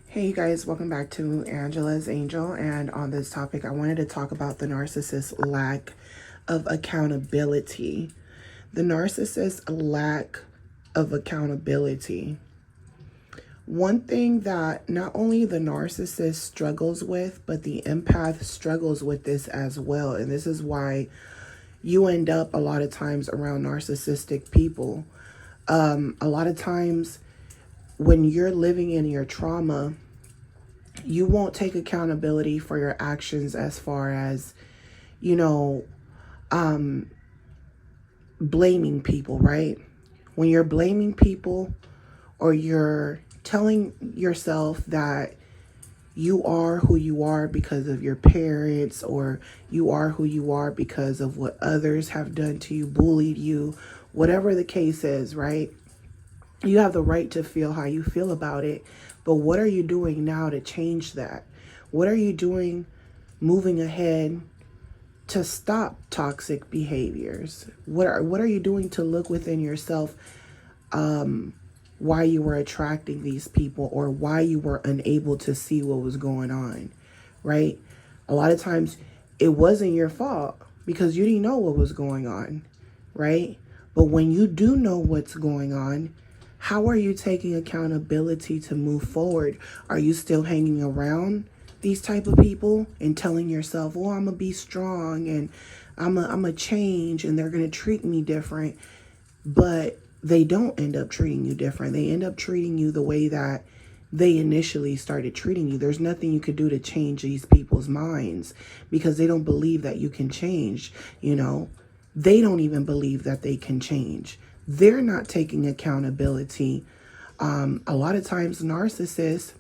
Hey you guys, welcome back to Angela's Angel, and on this topic I wanted to talk about the narcissist's lack of accountability. The narcissist's lack of accountability. One thing that not only the narcissist struggles with, but the empath struggles with this as well, and this is why you end up a lot of times around narcissistic people. A lot of times when you're living in your trauma, you won't take accountability for your actions as far as, blaming people, right? When you're blaming people or you're telling yourself that you are who you are because of your parents, or you are who you are because of what others have done to you, bullied you, whatever the case is, right? You have the right to feel how you feel about it, but what are you doing now to change that? What are you doing moving ahead to stop toxic behaviors? What are you doing to look within yourself, why you were attracting these people, or why you were unable to see what was going on, right? A lot of times it wasn't your fault because you didn't know what was going on, right? But when you do know what's going on, how are you taking accountability to move forward? Are you still hanging around these type of people and telling yourself, oh, I'm gonna be strong and I'm gonna change and they're gonna treat me different? But they don't end up treating you different. They end up treating you the way that they initially started treating you. There's nothing you could do to change these people's minds because they don't believe that you can change. They don't even believe that they can change. They're not taking accountability. A lot of times narcissists,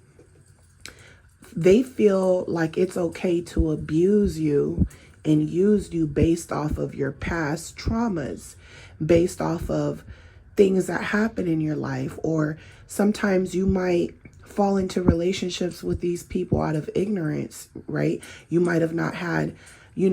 they feel like it's okay to abuse you and use you based off of your past traumas, based off of things that happen in your life. Or sometimes you might fall into relationships with these people out of ignorance, right? You might have not had, you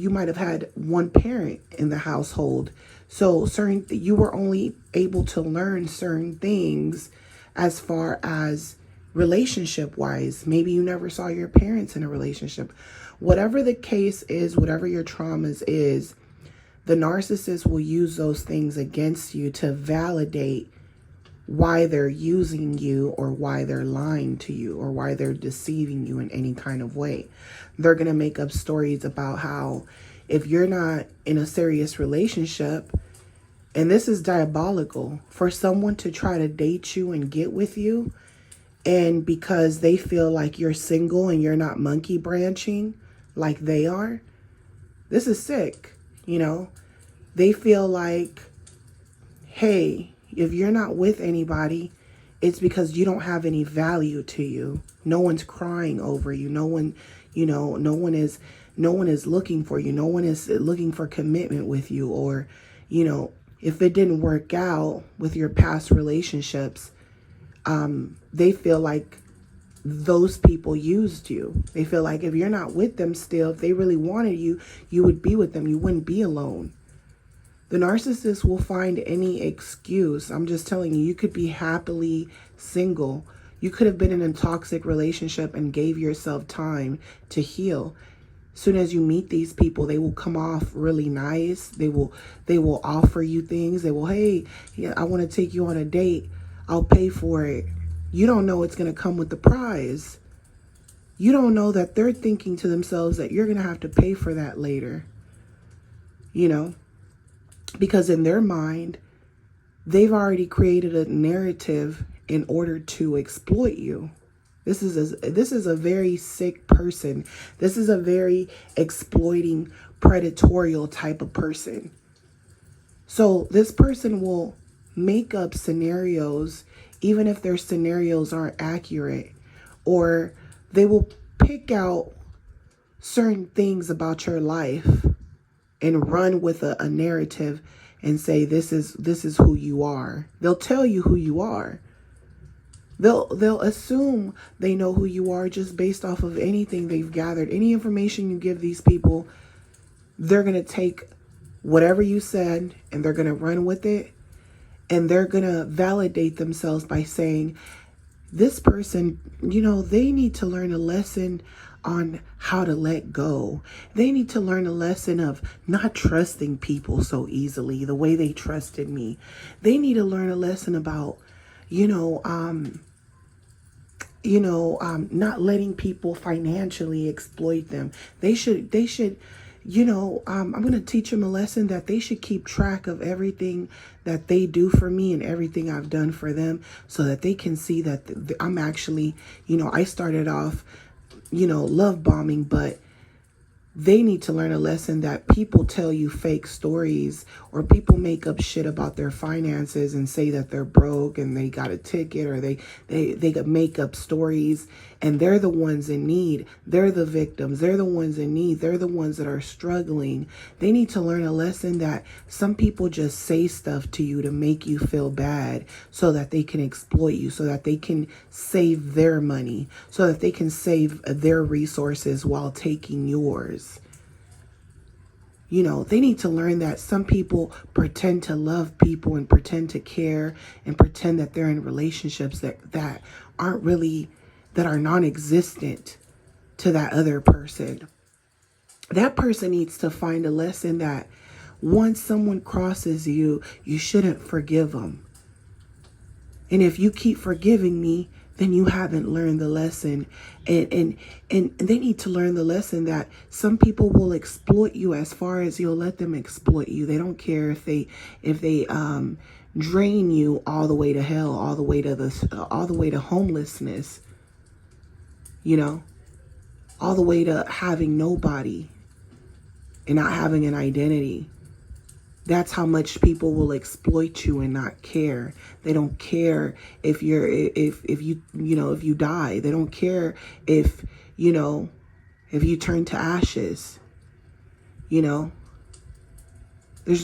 might have had one parent in the household. So you were only able to learn certain things as far as relationship wise. Maybe you never saw your parents in a relationship. Whatever the case is, whatever your traumas is, the narcissist will use those things against you to validate why they're using you, or why they're lying to you, or why they're deceiving you in any kind of way. They're going to make up stories about how if you're not in a serious relationship, and this is diabolical, for someone to try to date you and get with you, and because they feel like you're single and you're not monkey branching like they are, this is sick. They feel like, hey, if you're not with anybody, it's because you don't have any value to you. No one's crying over you. No one is looking for you. No one is looking for commitment with you. Or, if it didn't work out with your past relationships, they feel like those people used you. They feel like if you're not with them still, if they really wanted you, you would be with them. You wouldn't be alone. The narcissist will find any excuse. I'm just telling you, you could be happily single. You could have been in a toxic relationship and gave yourself time to heal. As soon as you meet these people, they will come off really nice. They will offer you things. They will, hey, yeah, I want to take you on a date. I'll pay for it. You don't know it's going to come with the prize. You don't know that they're thinking to themselves that you're going to have to pay for that later. Because in their mind, they've already created a narrative in order to exploit you. This is a very sick person. This is a very exploiting, predatorial type of person. So this person will make up scenarios, even if their scenarios aren't accurate, or they will pick out certain things about your life and run with a narrative and say, this is who you are. They'll tell you who you are. They'll assume they know who you are just based off of anything they've gathered. Any information you give these people, they're going to take whatever you said and they're going to run with it. And they're going to validate themselves by saying, this person, they need to learn a lesson on how to let go. They need to learn a lesson of not trusting people so easily the way they trusted me. They need to learn a lesson about, not letting people financially exploit them. They should, I'm going to teach them a lesson that they should keep track of everything that they do for me and everything I've done for them so that they can see that I'm actually, I started off, love bombing, but they need to learn a lesson that people tell you fake stories or people make up shit about their finances and say that they're broke and they got a ticket, or they make up stories, and they're the ones in need. They're the victims. They're the ones in need. They're the ones that are struggling. They need to learn a lesson that some people just say stuff to you to make you feel bad so that they can exploit you, so that they can save their money, so that they can save their resources while taking yours. They need to learn that some people pretend to love people and pretend to care and pretend that they're in relationships that aren't really, that are non-existent to that other person. That person needs to find a lesson that once someone crosses you, you shouldn't forgive them. And if you keep forgiving me, then you haven't learned the lesson. And they need to learn the lesson that some people will exploit you as far as you'll let them exploit you. They don't care if they drain you all the way to hell, all the way to homelessness, all the way to having nobody and not having an identity. That's how much people will exploit you and not care. They don't care if you die. They don't care if you turn to ashes. There's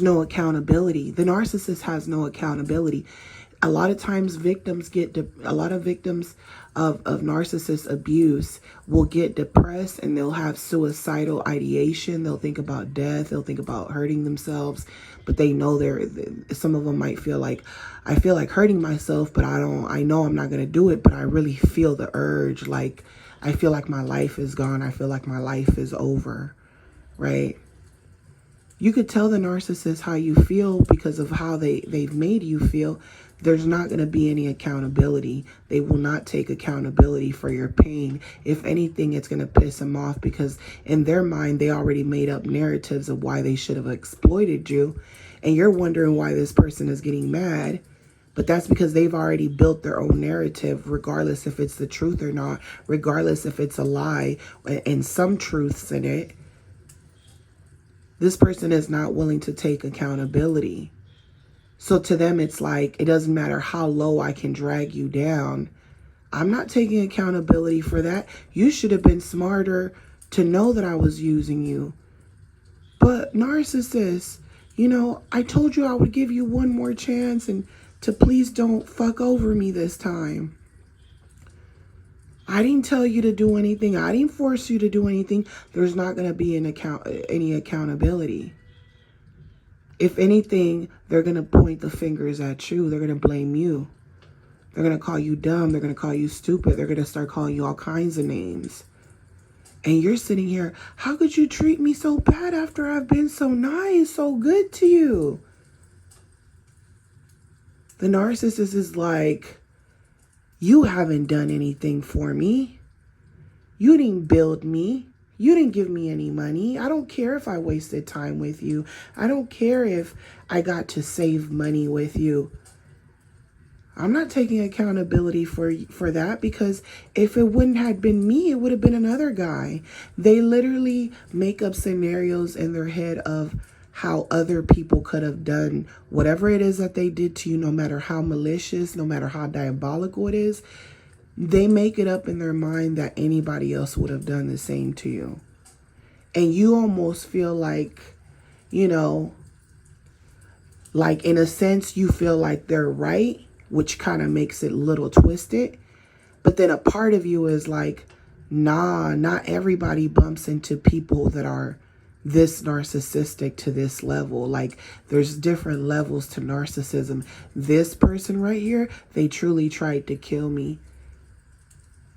no accountability. The narcissist has no accountability. A lot of times victims of narcissist abuse will get depressed and they'll have suicidal ideation. They'll think about death. They'll think about hurting themselves, but they know some of them might feel like, I feel like hurting myself, but I know I'm not going to do it, but I really feel the urge. Like, I feel like my life is gone. I feel like my life is over, right? You could tell the narcissist how you feel because of how they've made you feel. There's not going to be any accountability. They will not take accountability for your pain. If anything, it's going to piss them off because in their mind, they already made up narratives of why they should have exploited you. And you're wondering why this person is getting mad. But that's because they've already built their own narrative, regardless if it's the truth or not, regardless if it's a lie and some truths in it. This person is not willing to take accountability. So to them, it's like, it doesn't matter how low I can drag you down. I'm not taking accountability for that. You should have been smarter to know that I was using you. But narcissists, I told you I would give you one more chance and to please don't fuck over me this time. I didn't tell you to do anything. I didn't force you to do anything. There's not going to be any accountability. If anything, they're going to point the fingers at you. They're going to blame you. They're going to call you dumb. They're going to call you stupid. They're going to start calling you all kinds of names. And you're sitting here, how could you treat me so bad after I've been so nice, so good to you? The narcissist is like, you haven't done anything for me. You didn't build me. You didn't give me any money. I don't care if I wasted time with you. I don't care if I got to save money with you. I'm not taking accountability for that, because if it wouldn't have been me, it would have been another guy. They literally make up scenarios in their head of how other people could have done whatever it is that they did to you, no matter how malicious, no matter how diabolical it is. They make it up in their mind that anybody else would have done the same to you. And you almost feel like, you know, like in a sense, you feel like they're right, which kind of makes it a little twisted. But then a part of you is like, nah, not everybody bumps into people that are this narcissistic to this level. Like, there's different levels to narcissism. This person right here, they truly tried to kill me.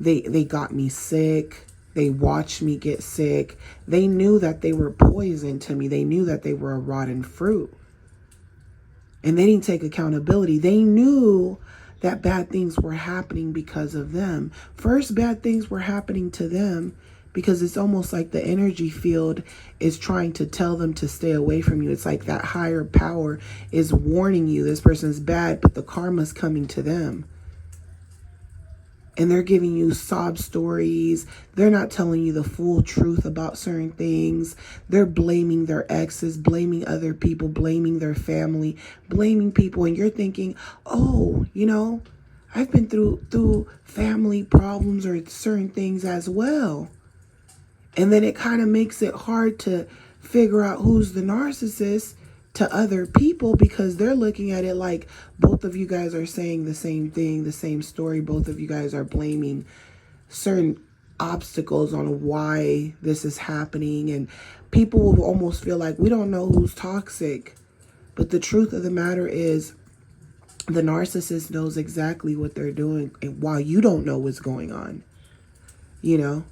They got me sick. They watched me get sick. They knew that they were poison to me. They knew that they were a rotten fruit. And they didn't take accountability. They knew that bad things were happening because of them. First, bad things were happening to them because it's almost like the energy field is trying to tell them to stay away from you. It's like that higher power is warning you this person's bad, but the karma's coming to them. And they're giving you sob stories. They're not telling you the full truth about certain things. They're blaming their exes, blaming other people, blaming their family, blaming people. And you're thinking, oh, you know, I've been through family problems or certain things as well. And then it kind of makes it hard to figure out who's the narcissist to other people, because they're looking at it like both of you guys are saying the same thing, the same story. Both of you guys are blaming certain obstacles on why this is happening. And people will almost feel like we don't know who's toxic. But the truth of the matter is the narcissist knows exactly what they're doing, and while you don't know what's going on, you know,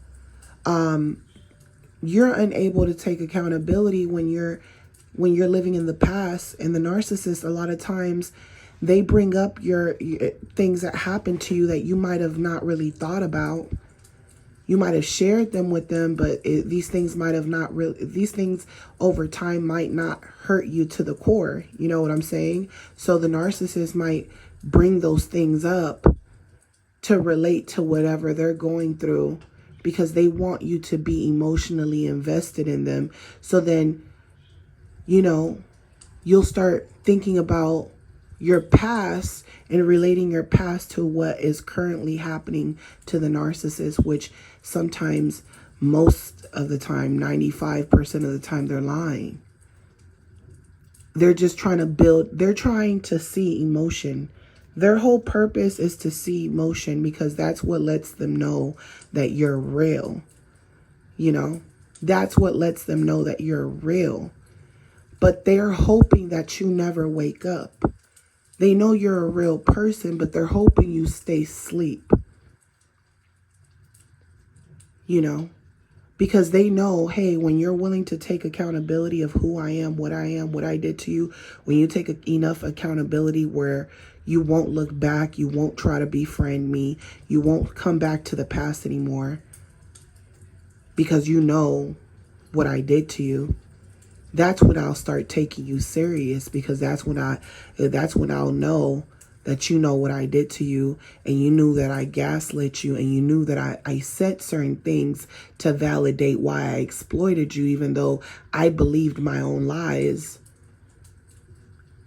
you're unable to take accountability when you're living in the past. And the narcissist, a lot of times, they bring up your things that happened to you that you might have not really thought about. You might have shared them with them, but these things might have not really, these things over time might not hurt you to the core. You know what I'm saying? So the narcissist might bring those things up to relate to whatever they're going through, because they want you to be emotionally invested in them. So then, you know, you'll start thinking about your past and relating your past to what is currently happening to the narcissist, which sometimes, most of the time, 95% of the time, they're lying. They're just trying to they're trying to see emotion. Their whole purpose is to see emotion, because that's what lets them know that you're real. You know, that's what lets them know that you're real. But they're hoping that you never wake up. They know you're a real person, but they're hoping you stay asleep. You know, because they know, hey, when you're willing to take accountability of who I am, what I did to you, when you take enough accountability where you won't look back, you won't try to befriend me, you won't come back to the past anymore, because you know what I did to you. That's when I'll start taking you serious, because that's when I'll know that you know what I did to you, and you knew that I gaslit you, and you knew that I said certain things to validate why I exploited you, even though I believed my own lies.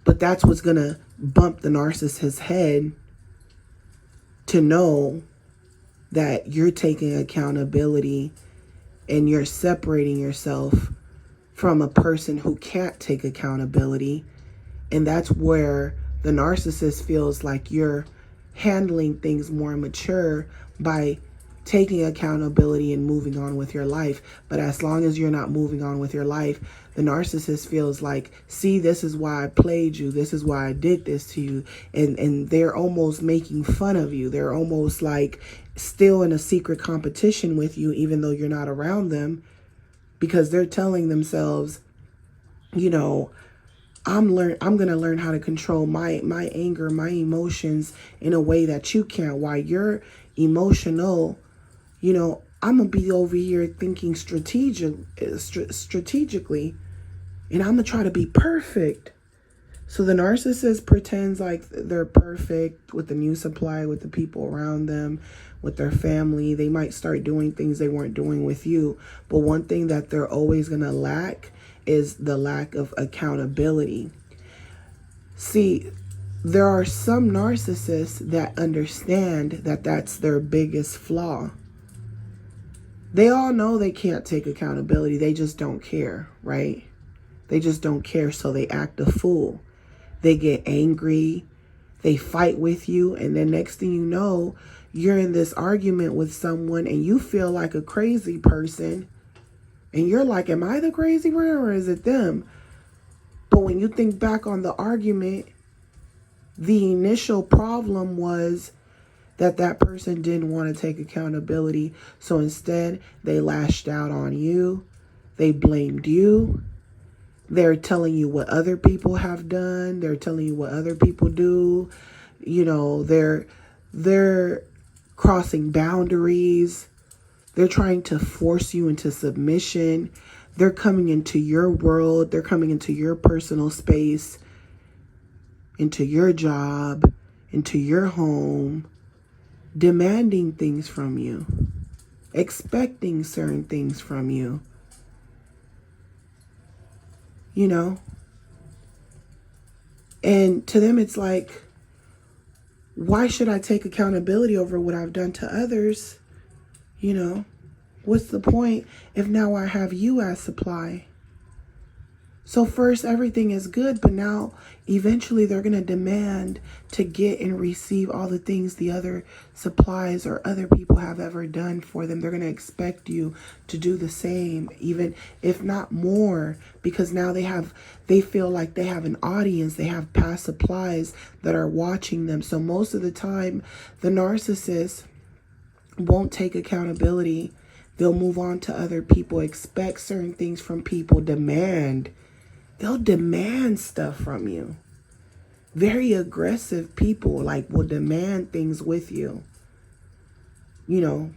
But that's what's going to bump the narcissist's head, to know that you're taking accountability and you're separating yourself from a person who can't take accountability. And that's where the narcissist feels like you're handling things more mature by taking accountability and moving on with your life. But as long as you're not moving on with your life, the narcissist feels like, see, this is why I played you. This is why I did this to you. And they're almost making fun of you. They're almost like still in a secret competition with you, even though you're not around them. Because they're telling themselves, you know, I'm going to learn how to control my anger, my emotions in a way that you can't. While you're emotional, you know, I'm going to be over here thinking strategically, and I'm going to try to be perfect. So the narcissist pretends like they're perfect with the new supply, with the people around them, with their family. They might start doing things they weren't doing with you. But one thing that they're always going to lack is the lack of accountability. See, there are some narcissists that understand that that's their biggest flaw. They all know they can't take accountability. They just don't care, right? They just don't care, so they act a fool. They get angry. They fight with you, and then next thing you know, you're in this argument with someone and you feel like a crazy person. And you're like, am I the crazy one or is it them? But when you think back on the argument, the initial problem was that person didn't want to take accountability. So instead, they lashed out on you. They blamed you. They're telling you what other people have done. They're telling you what other people do. You know, they're crossing boundaries. They're trying to force you into submission. They're coming into your world. They're coming into your personal space, into your job, into your home, demanding things from you, expecting certain things from you. You know? And to them, it's like, why should I take accountability over what I've done to others? You know, what's the point if now I have you as supply? So first, everything is good, but now eventually they're going to demand to get and receive all the things the other supplies or other people have ever done for them. They're going to expect you to do the same, even if not more, because now they feel like they have an audience. They have past supplies that are watching them. So most of the time, the narcissist won't take accountability. They'll move on to other people, expect certain things from people, demand. They'll demand stuff from you. Very aggressive people will demand things with you. You know,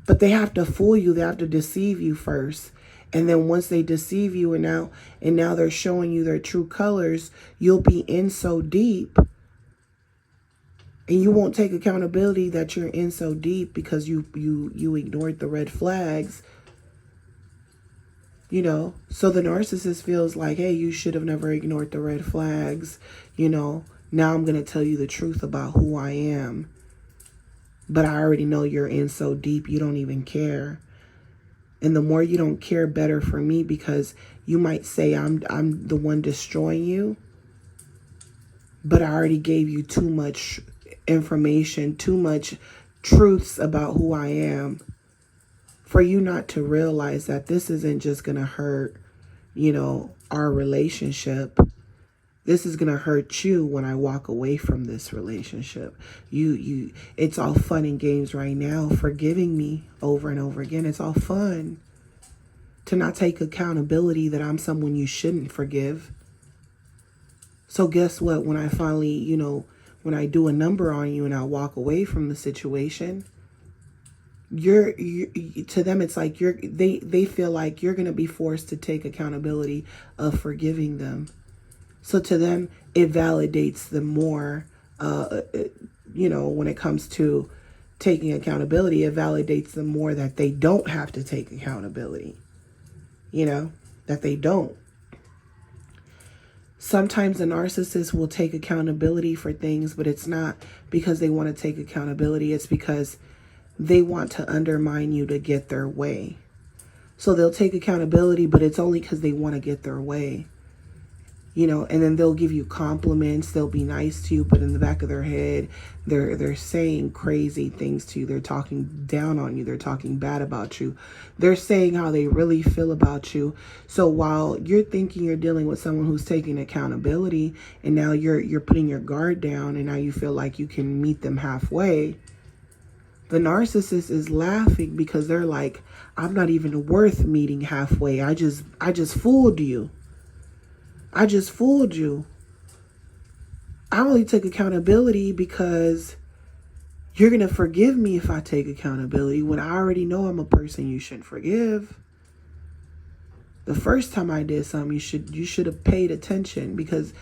but they have to fool you. They have to deceive you first. And then once they deceive you and now they're showing you their true colors, you'll be in so deep. And you won't take accountability that you're in so deep because you ignored the red flags. You know, so the narcissist feels like, hey, you should have never ignored the red flags. You know, now I'm going to tell you the truth about who I am. But I already know you're in so deep, you don't even care. And the more you don't care, better for me, because you might say I'm the one destroying you. But I already gave you too much information, too much truths about who I am, for you not to realize that this isn't just going to hurt, you know, our relationship. This is going to hurt you when I walk away from this relationship. It's all fun and games right now, forgiving me over and over again. It's all fun to not take accountability that I'm someone you shouldn't forgive. So guess what? When I finally, you know, when I do a number on you and I walk away from the situation, to them, it's like they feel like you're going to be forced to take accountability of forgiving them. So to them, it validates them more, you know, when it comes to taking accountability, it validates them more that they don't have to take accountability, you know, that they don't. Sometimes the narcissist will take accountability for things, but it's not because they want to take accountability. It's because they want to undermine you to get their way. So they'll take accountability, but it's only because they want to get their way. You know, and then they'll give you compliments. They'll be nice to you, but in the back of their head, they're saying crazy things to you. They're talking down on you. They're talking bad about you. They're saying how they really feel about you. So while you're thinking you're dealing with someone who's taking accountability, and now you're putting your guard down, and now you feel like you can meet them halfway, the narcissist is laughing because they're like, I'm not even worth meeting halfway. I just fooled you. I just fooled you. I only took accountability because you're going to forgive me if I take accountability, when I already know I'm a person you shouldn't forgive. The first time I did something, you should have paid attention, because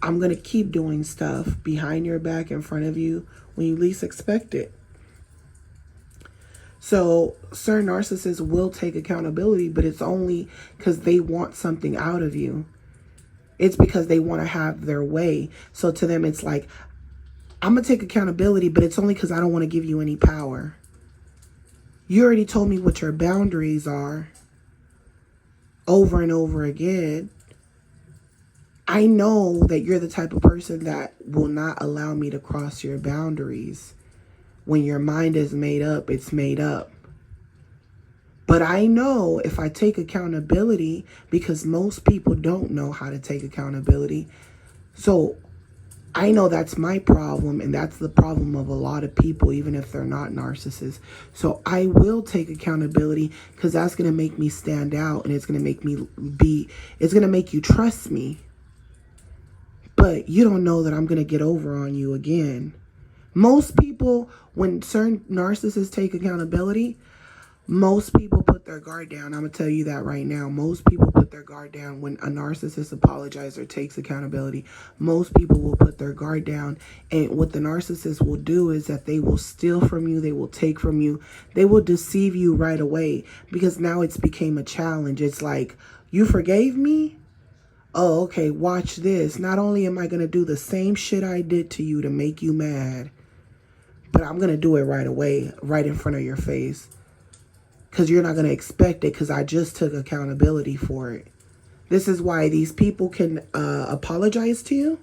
I'm going to keep doing stuff behind your back, in front of you, when you least expect it. So certain narcissists will take accountability, but it's only because they want something out of you. It's because they want to have their way. So to them, it's like, I'm going to take accountability, but it's only because I don't want to give you any power. You already told me what your boundaries are over and over again. I know that you're the type of person that will not allow me to cross your boundaries. When your mind is made up, it's made up. But I know if I take accountability, because most people don't know how to take accountability. So I know that's my problem, and that's the problem of a lot of people, even if they're not narcissists. So I will take accountability, because that's going to make me stand out, and it's going to make it's going to make you trust me. But you don't know that I'm going to get over on you again. Most people, when certain narcissists take accountability, most people put their guard down. I'm going to tell you that right now. Most people put their guard down when a narcissist apologizes or takes accountability. Most people will put their guard down. And what the narcissist will do is that they will steal from you. They will take from you. They will deceive you right away, because now it's became a challenge. It's like, you forgave me? Oh, okay, watch this. Not only am I going to do the same shit I did to you to make you mad, but I'm going to do it right away, right in front of your face. Because you're not going to expect it, because I just took accountability for it. This is why these people can apologize to you.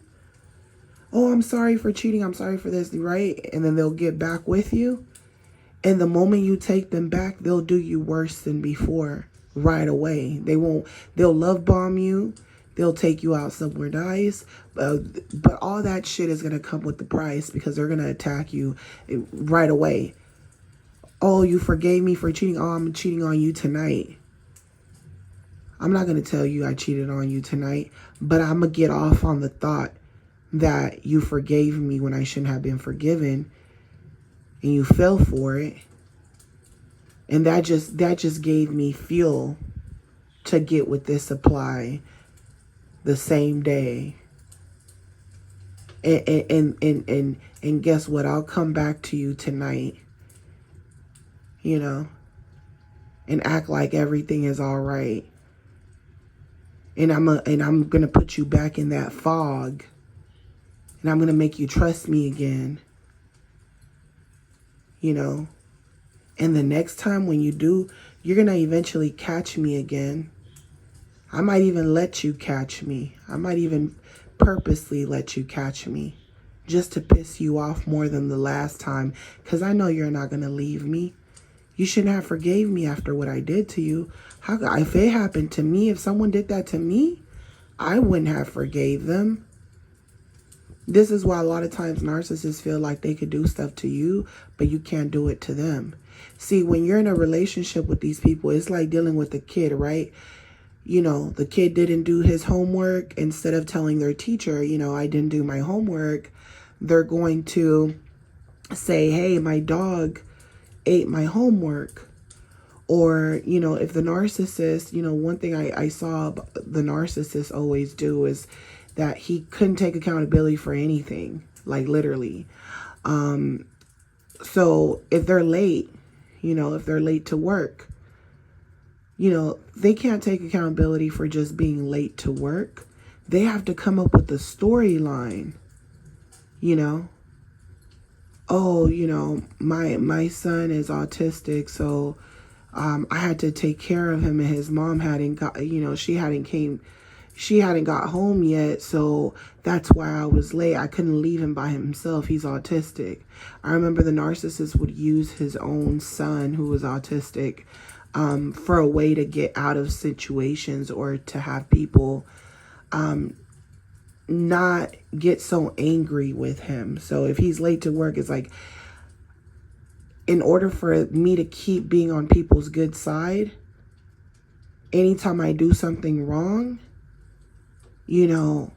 Oh, I'm sorry for cheating. I'm sorry for this, right? And then they'll get back with you. And the moment you take them back, they'll do you worse than before right away. They'll love bomb you. They'll take you out somewhere nice. But all that shit is going to come with the price, because they're going to attack you right away. Oh, you forgave me for cheating. Oh, I'm cheating on you tonight. I'm not going to tell you I cheated on you tonight, but I'm going to get off on the thought that you forgave me when I shouldn't have been forgiven, and you fell for it. And that just gave me fuel to get with this supply the same day. And guess what? I'll come back to you tonight, and act like everything is all right. And I'm gonna put you back in that fog, and I'm gonna make you trust me again. And the next time when you do, you're gonna eventually catch me again. I might even let you catch me. I might even purposely let you catch me, just to piss you off more than the last time, because I know you're not gonna leave me. You shouldn't have forgave me after what I did to you. If it happened to me, if someone did that to me, I wouldn't have forgave them. This is why a lot of times narcissists feel like they could do stuff to you, but you can't do it to them. See, when you're in a relationship with these people, it's like dealing with a kid, right? The kid didn't do his homework. Instead of telling their teacher, I didn't do my homework, they're going to say, hey, my dog ate my homework. Or, if the narcissist, one thing I saw the narcissist always do is that he couldn't take accountability for anything, like literally. So if they're late, if they're late to work, they can't take accountability for just being late to work. They have to come up with a storyline, Oh, my son is autistic, so I had to take care of him, and his mom hadn't got, she hadn't got home yet, so that's why I was late. I couldn't leave him by himself. He's autistic. I remember the narcissist would use his own son, who was autistic, for a way to get out of situations, or to have people not get so angry with him. So if he's late to work, it's like, in order for me to keep being on people's good side, anytime I do something wrong, I'm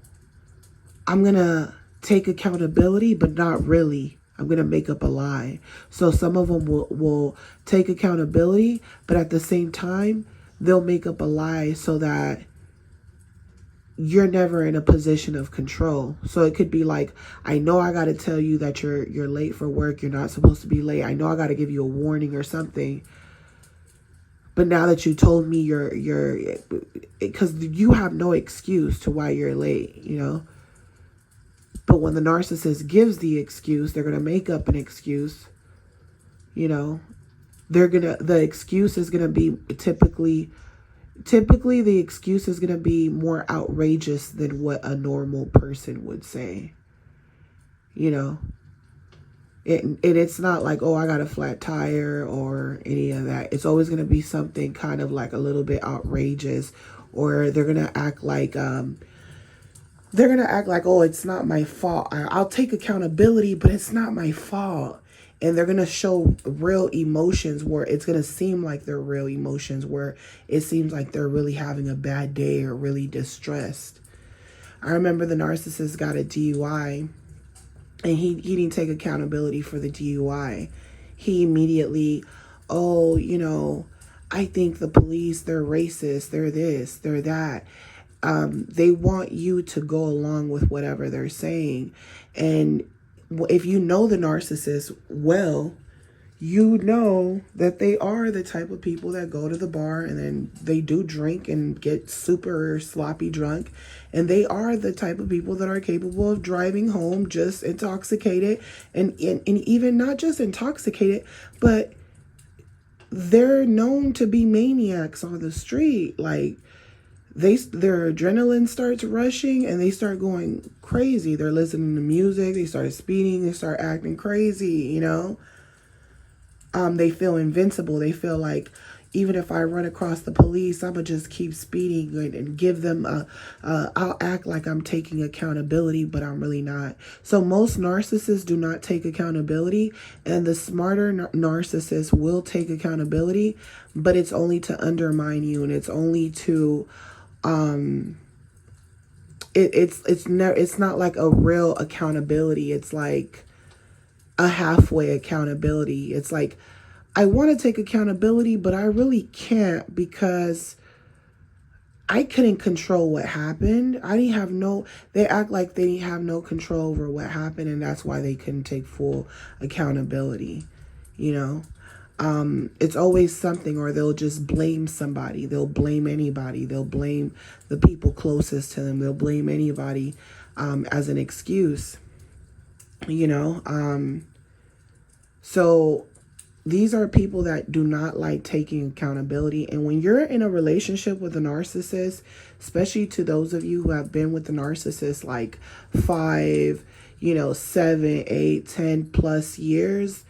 going to take accountability, but not really. I'm going to make up a lie. So some of them will take accountability, but at the same time, they'll make up a lie so that you're never in a position of control. So it could be like, I know I got to tell you that you're late for work. You're not supposed to be late. I know I got to give you a warning or something. But now that you told me because you have no excuse to why you're late, But when the narcissist gives the excuse, they're going to make up an excuse, the excuse is gonna be typically the excuse is gonna be more outrageous than what a normal person would say. You know, it's not like, oh, I got a flat tire or any of that. It's always gonna be something kind of like a little bit outrageous, or they're gonna act like oh, it's not my fault. I'll take accountability, but it's not my fault. And they're going to show real emotions where it's going to seem like they're real emotions, where it seems like they're really having a bad day or really distressed. I remember the narcissist got a DUI, and he didn't take accountability for the DUI. He immediately, oh, I think the police, they're racist, they're this, they're that. They want you to go along with whatever they're saying. And if you know the narcissist well, you know that they are the type of people that go to the bar and then they do drink and get super sloppy drunk. And they are the type of people that are capable of driving home just intoxicated, and even not just intoxicated, but they're known to be maniacs on the street. Like, their adrenaline starts rushing and they start going crazy. They're listening to music, they start speeding, they start acting crazy, They feel invincible. They feel like, even if I run across the police, I'm gonna just keep speeding and give them I'll act like I'm taking accountability, but I'm really not. So most narcissists do not take accountability, and the smarter narcissists will take accountability, but it's only to undermine you, and it's only to it's not like a real accountability. It's like a halfway accountability. It's like, I want to take accountability, but I really can't because I couldn't control what happened. They act like they didn't have no control over what happened, and that's why they couldn't take full accountability, It's always something, or they'll just blame somebody. They'll blame anybody. They'll blame the people closest to them. They'll blame anybody as an excuse, So these are people that do not like taking accountability. And when you're in a relationship with a narcissist, especially to those of you who have been with the narcissist like 5, 7, 8, 10 plus years,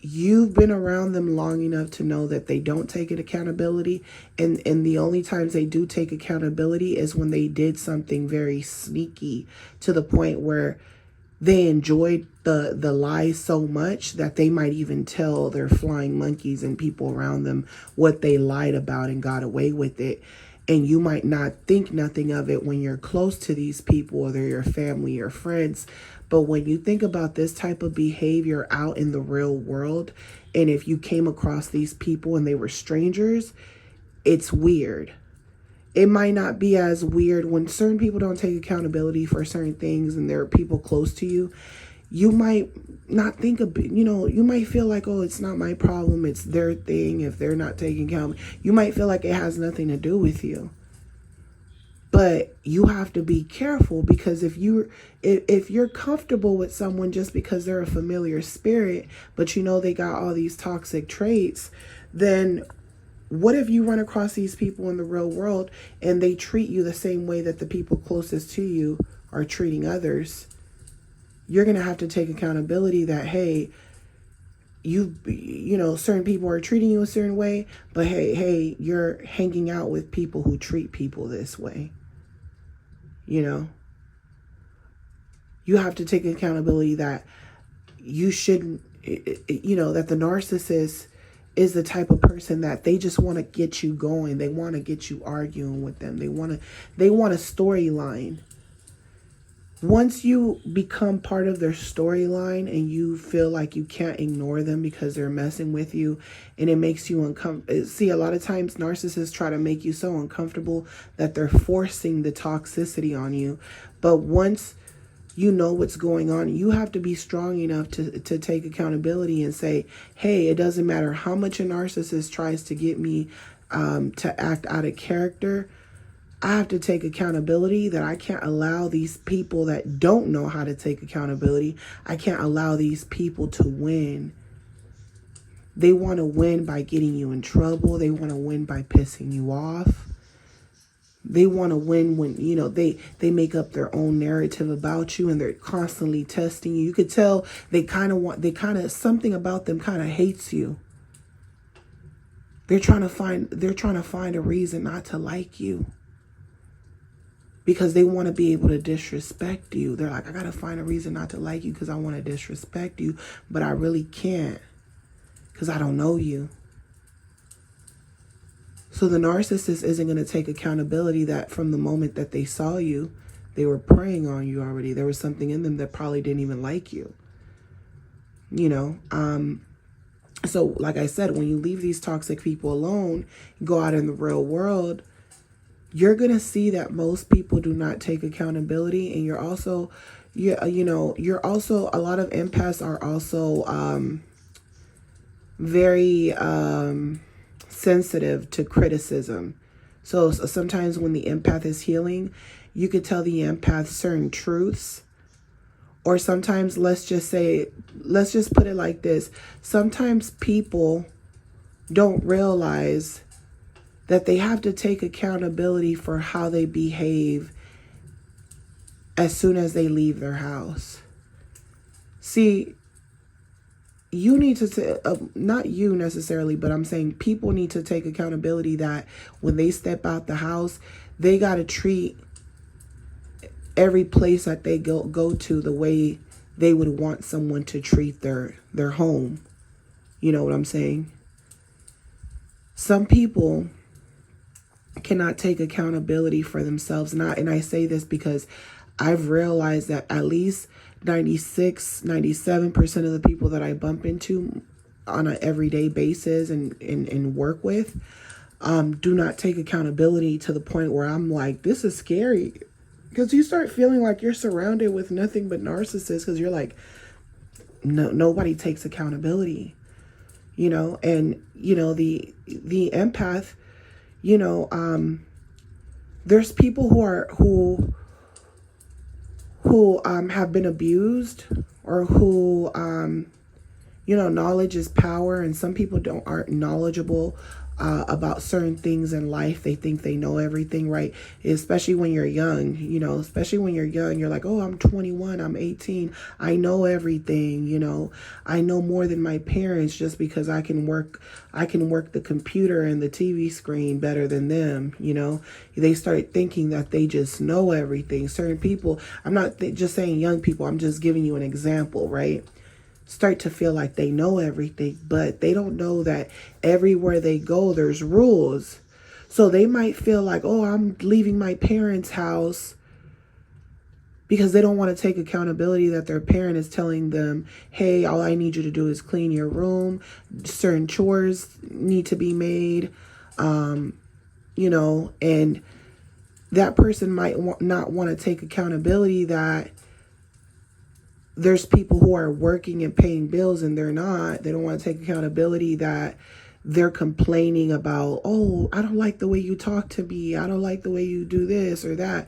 you've been around them long enough to know that they don't take accountability. And the only times they do take accountability is when they did something very sneaky, to the point where they enjoyed the lie so much that they might even tell their flying monkeys and people around them what they lied about and got away with it. And you might not think nothing of it when you're close to these people, or they're your family or friends. But when you think about this type of behavior out in the real world, and if you came across these people and they were strangers, it's weird. It might not be as weird when certain people don't take accountability for certain things and there are people close to you. You might not think of, you might feel like, oh, it's not my problem, it's their thing if they're not taking account. You might feel like it has nothing to do with you. But you have to be careful, because if you're comfortable with someone just because they're a familiar spirit, but they got all these toxic traits, then what if you run across these people in the real world and they treat you the same way that the people closest to you are treating others? You're going to have to take accountability that, hey, certain people are treating you a certain way, but hey, you're hanging out with people who treat people this way. You have to take accountability that you shouldn't, that the narcissist is the type of person that they just want to get you going. They want to get you arguing with them. They want a storyline. Once you become part of their storyline and you feel like you can't ignore them because they're messing with you and it makes you uncomfortable. See, a lot of times narcissists try to make you so uncomfortable that they're forcing the toxicity on you. But once you know what's going on, you have to be strong enough to take accountability and say, hey, it doesn't matter how much a narcissist tries to get me to act out of character. I have to take accountability that I can't allow these people that don't know how to take accountability. I can't allow these people to win. They want to win by getting you in trouble. They want to win by pissing you off. They want to win when, they make up their own narrative about you and they're constantly testing you. You could tell something about them kind of hates you. They're trying to find a reason not to like you. Because they want to be able to disrespect you. They're like, I got to find a reason not to like you because I want to disrespect you, but I really can't because I don't know you. So the narcissist isn't going to take accountability that from the moment that they saw you, they were preying on you already. There was something in them that probably didn't even like you. So like I said, when you leave these toxic people alone, go out in the real world, you're going to see that most people do not take accountability. And you're also, a lot of empaths are also very sensitive to criticism. So sometimes when the empath is healing, you could tell the empath certain truths. Or sometimes, let's just put it like this. Sometimes people don't realize that they have to take accountability for how they behave as soon as they leave their house. See, you need to, not you necessarily, but I'm saying people need to take accountability that when they step out the house, they got to treat every place that they go to the way they would want someone to treat their home. You know what I'm saying? Some people cannot take accountability for themselves. And I say this because I've realized that at least 97% of the people that I bump into on an everyday basis and work with do not take accountability to the point where I'm like, this is scary. Because you start feeling like you're surrounded with nothing but narcissists because you're like, nobody takes accountability, and, the empath, there's people who have been abused or who, knowledge is power, and some people aren't knowledgeable about certain things in life. They think they know everything, right? Especially when you're young, you're like, oh, I'm 21, I'm 18. I know everything, I know more than my parents just because I can work the computer and the TV screen better than them, They start thinking that they just know everything. Certain people, I'm not just saying young people, I'm just giving you an example, right? Start to feel like they know everything, but they don't know that everywhere they go, there's rules. So they might feel like, oh, I'm leaving my parents' house because they don't want to take accountability that their parent is telling them, hey, all I need you to do is clean your room. Certain chores need to be made, and that person might not want to take accountability that there's people who are working and paying bills and they're not. They don't want to take accountability that they're complaining about, oh, I don't like the way you talk to me. I don't like the way you do this or that.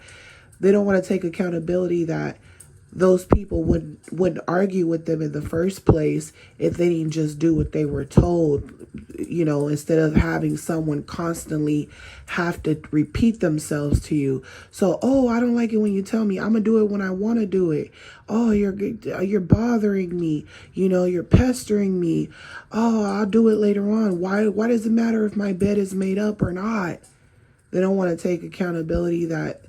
They don't want to take accountability that those people would argue with them in the first place if they didn't just do what they were told, instead of having someone constantly have to repeat themselves to you. So, oh, I don't like it when you tell me. I'm going to do it when I want to do it. Oh, you're bothering me. You're pestering me. Oh, I'll do it later on. Why does it matter if my bed is made up or not? They don't want to take accountability that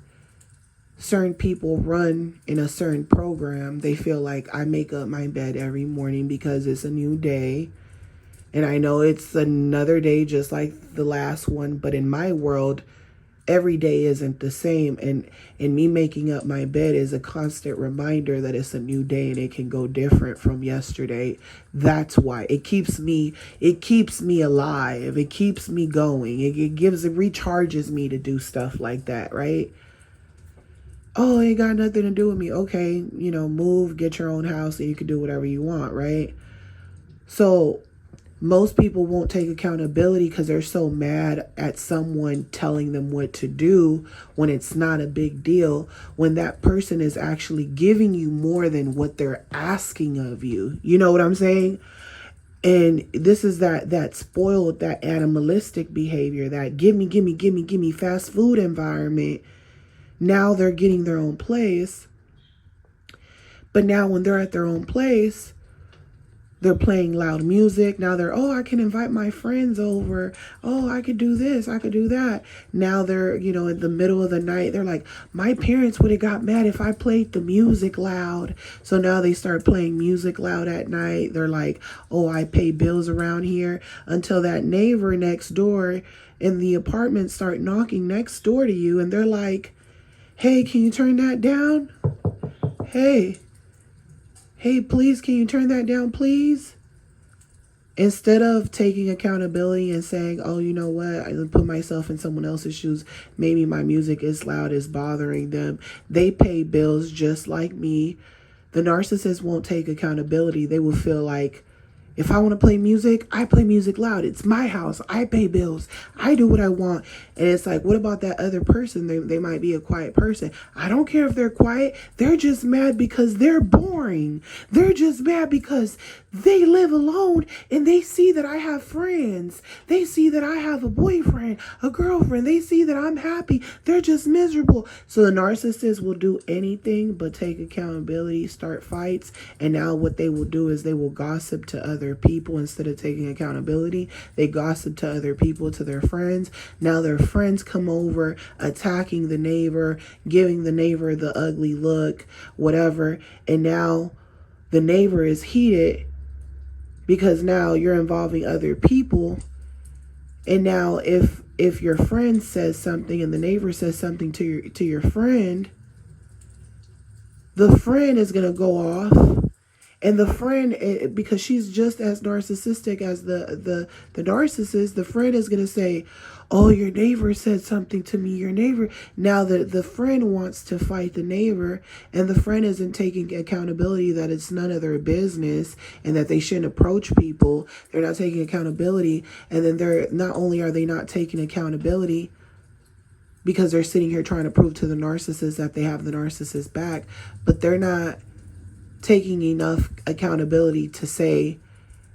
certain people run in a certain program. They feel like I make up my bed every morning because it's a new day. And I know it's another day just like the last one. But in my world, every day isn't the same. And me making up my bed is a constant reminder that it's a new day and it can go different from yesterday. That's why it keeps me alive. It keeps me going. It recharges me to do stuff like that, right? Oh, it ain't got nothing to do with me. Okay, move, get your own house, and you can do whatever you want, right? So most people won't take accountability because they're so mad at someone telling them what to do when it's not a big deal, when that person is actually giving you more than what they're asking of you. You know what I'm saying? And this is that spoiled, that animalistic behavior, that give me fast food environment. Now they're getting their own place. But now when they're at their own place, they're playing loud music. Now they're, oh, I can invite my friends over. Oh, I could do this. I could do that. Now they're, in the middle of the night, they're like, my parents would have got mad if I played the music loud. So now they start playing music loud at night. They're like, oh, I pay bills around here, until that neighbor next door in the apartment start knocking next door to you. And they're like, hey, can you turn that down? Hey, please, can you turn that down, please? Instead of taking accountability and saying, oh, you know what, I put myself in someone else's shoes. Maybe my music is loud, is bothering them. They pay bills just like me. The narcissist won't take accountability. They will feel like, if I want to play music, I play music loud. It's my house. I pay bills. I do what I want. And it's like, what about that other person? They might be a quiet person. I don't care if they're quiet. They're just mad because they're boring. They're just mad because they live alone and they see that I have friends. They see that I have a boyfriend, a girlfriend. They see that I'm happy. They're just miserable. So the narcissist will do anything but take accountability, start fights. And now what they will do is they will gossip to other people instead of taking accountability. They gossip to other people, to their friends. Now their friends come over, attacking the neighbor, giving the neighbor the ugly look, whatever. And now the neighbor is heated because now you're involving other people. And now if your friend says something and the neighbor says something to your friend, the friend is going to go off. And the friend, because she's just as narcissistic as the narcissist, the friend is going to say, oh, your neighbor said something to me, your neighbor. Now the friend wants to fight the neighbor, and the friend isn't taking accountability that it's none of their business and that they shouldn't approach people. They're not taking accountability. And then not only are they not taking accountability because they're sitting here trying to prove to the narcissist that they have the narcissist back, but they're not taking enough accountability to say,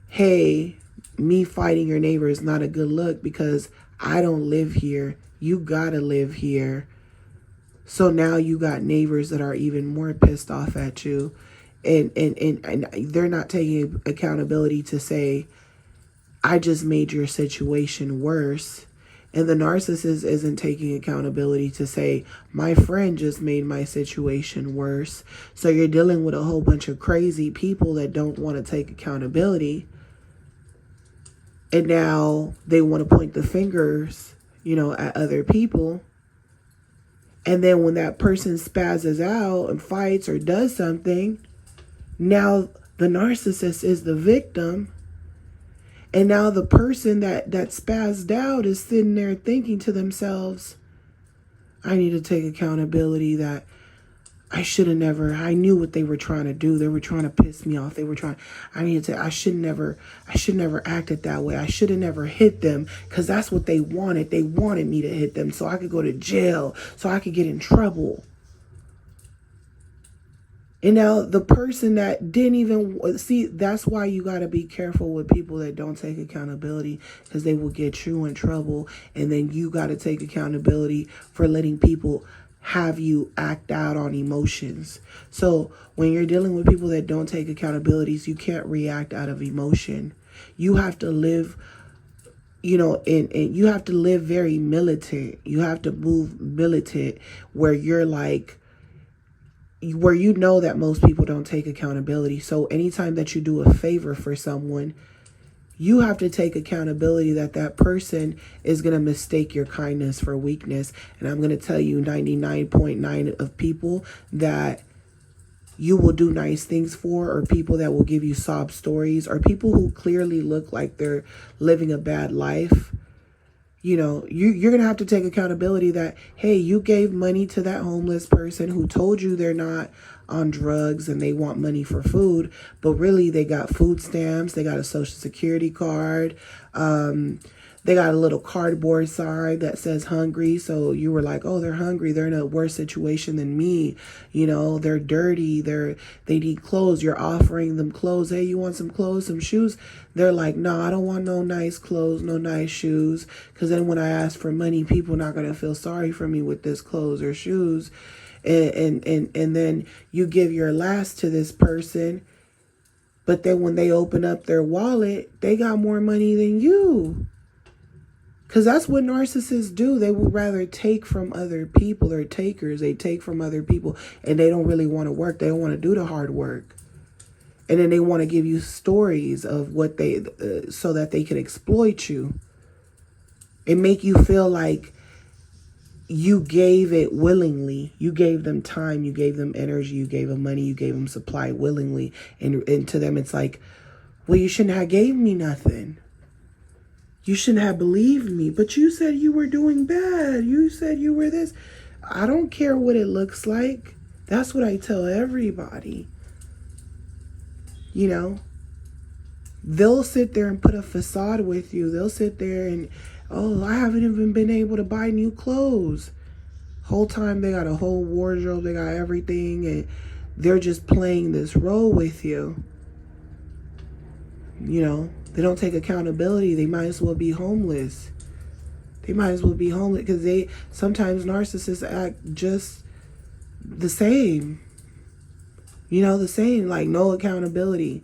hey, me fighting your neighbor is not a good look because I don't live here. You gotta live here. So now you got neighbors that are even more pissed off at you. And they're not taking accountability to say, I just made your situation worse. And the narcissist isn't taking accountability to say, my friend just made my situation worse. So you're dealing with a whole bunch of crazy people that don't want to take accountability. And now they want to point the fingers, at other people. And then when that person spazzes out and fights or does something, now the narcissist is the victim. And now the person that spazzed out is sitting there thinking to themselves, I need to take accountability that I knew what they were trying to do. They were trying to piss me off. I should never acted that way. I should have never hit them because that's what they wanted. They wanted me to hit them so I could go to jail, so I could get in trouble. And now the person that didn't even see, that's why you got to be careful with people that don't take accountability, because they will get you in trouble. And then you got to take accountability for letting people have you act out on emotions. So when you're dealing with people that don't take accountabilities, you can't react out of emotion. You have to live, and you have to live very militant. You have to move militant where you're like, where you know that most people don't take accountability. So anytime that you do a favor for someone, you have to take accountability that person is going to mistake your kindness for weakness. And I'm going to tell you 99.9 of people that you will do nice things for, or people that will give you sob stories, or people who clearly look like they're living a bad life. You're going to have to take accountability that, hey, you gave money to that homeless person who told you they're not on drugs and they want money for food, but really they got food stamps, they got a social security card, They got a little cardboard sign that says hungry. So you were like, oh, they're hungry. They're in a worse situation than me. You know, they're dirty. They need clothes. You're offering them clothes. Hey, you want some clothes, some shoes? They're like, no, I don't want no nice clothes, no nice shoes. Because then when I ask for money, people are not going to feel sorry for me with this clothes or shoes. And then you give your last to this person. But then when they open up their wallet, they got more money than you. Because that's what narcissists do. They would rather take from other people. They're takers. They take from other people. And they don't really want to work. They don't want to do the hard work. And then they want to give you stories of what they... so that they can exploit you. And make you feel like you gave it willingly. You gave them time. You gave them energy. You gave them money. You gave them supply willingly. And to them, it's like, well, you shouldn't have gave me nothing. You shouldn't have believed me, but you said you were doing bad. You said you were this. I don't care what it looks like. That's what I tell everybody. You know, they'll sit there and put a facade with you. They'll sit there and, oh, I haven't even been able to buy new clothes. Whole time they got a whole wardrobe. They got everything, and they're just playing this role with you. You know, they don't take accountability. They might as well be homeless. They might as well be homeless because sometimes narcissists act just the same. You know, the same, like no accountability.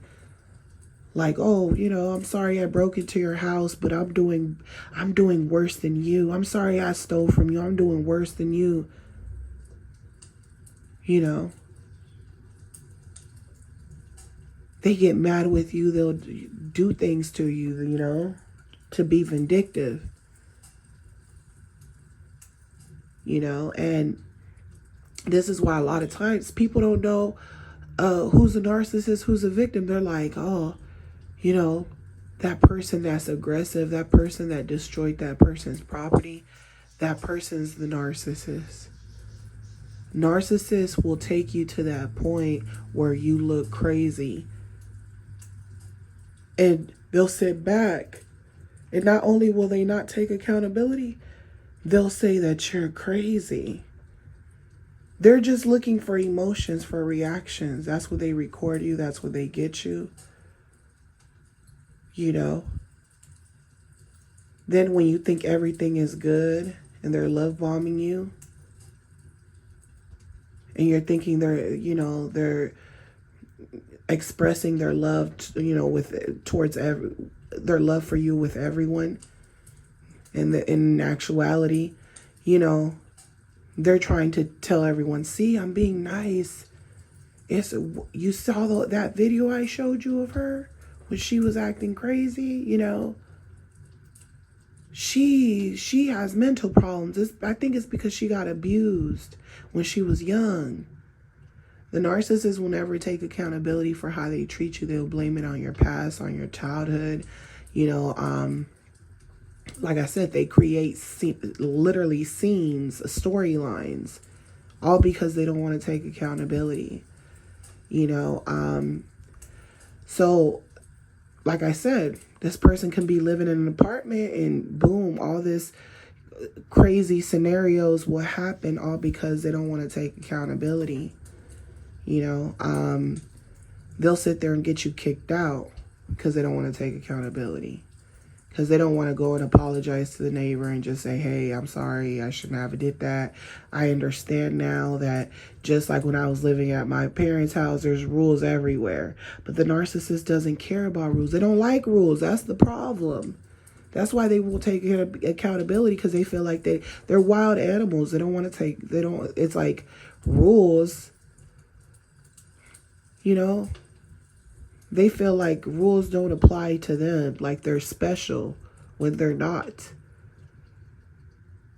Like, oh, you know, I'm sorry I broke into your house, but I'm doing worse than you. I'm sorry I stole from you. I'm doing worse than you. You know. They get mad with you. They'll do things to you, you know, to be vindictive. You know, and this is why a lot of times people don't know who's a narcissist, who's a victim. They're like, oh, you know, that person that's aggressive, that person that destroyed that person's property, that person's the narcissist. Narcissists will take you to that point where you look crazy. And they'll sit back. And not only will they not take accountability, they'll say that you're crazy. They're just looking for emotions, for reactions. That's what they record you. That's what they get you. You know. Then when you think everything is good and they're love bombing you, and you're thinking they're expressing their love, you know, towards their love for you with everyone. And in actuality, you know, they're trying to tell everyone, see, I'm being nice. You saw that video I showed you of her when she was acting crazy, you know. She has mental problems. I think it's because she got abused when she was young. The narcissist will never take accountability for how they treat you. They'll blame it on your past, on your childhood. You know, like I said, they create literally scenes, storylines, all because they don't want to take accountability. You know, so like I said, this person can be living in an apartment and boom, all this crazy scenarios will happen all because they don't want to take accountability. You know, they'll sit there and get you kicked out because they don't want to take accountability. Because they don't want to go and apologize to the neighbor and just say, hey, I'm sorry, I shouldn't have did that. I understand now that just like when I was living at my parents' house, there's rules everywhere. But the narcissist doesn't care about rules. They don't like rules. That's the problem. That's why they won't take accountability, because they feel like they're wild animals. They don't want to take, it's like rules. You know, they feel like rules don't apply to them, like they're special when they're not.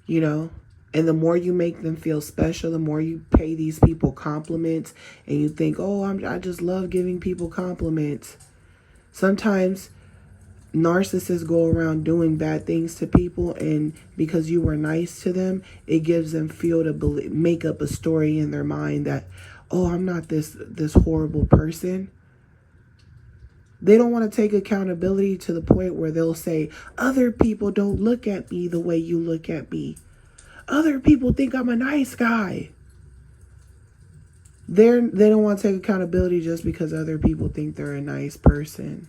You know, and the more you make them feel special, the more you pay these people compliments and you think, oh, I just love giving people compliments. Sometimes narcissists go around doing bad things to people, and because you were nice to them, it gives them fuel to make up a story in their mind that, oh, I'm not this horrible person. They don't want to take accountability to the point where they'll say, other people don't look at me the way you look at me. Other people think I'm a nice guy. They don't want to take accountability just because other people think they're a nice person.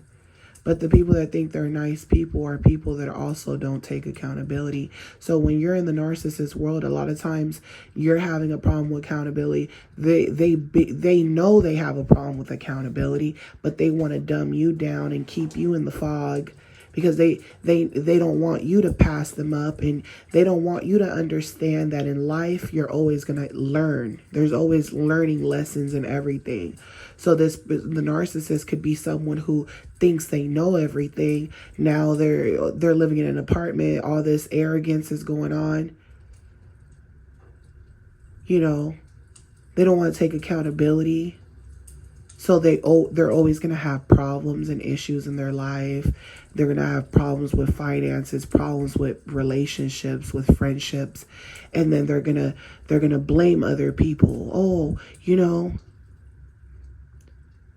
But the people that think they're nice people are people that also don't take accountability. So when you're in the narcissist world, a lot of times you're having a problem with accountability. They know they have a problem with accountability, but they want to dumb you down and keep you in the fog, because they don't want you to pass them up, and they don't want you to understand that in life you're always going to learn. There's always learning lessons in everything. So the narcissist could be someone who thinks they know everything. Now they're living in an apartment. All this arrogance is going on. You know, they don't want to take accountability. So they're always going to have problems and issues in their life. They're going to have problems with finances, problems with relationships, with friendships. And then they're going to blame other people. Oh, you know,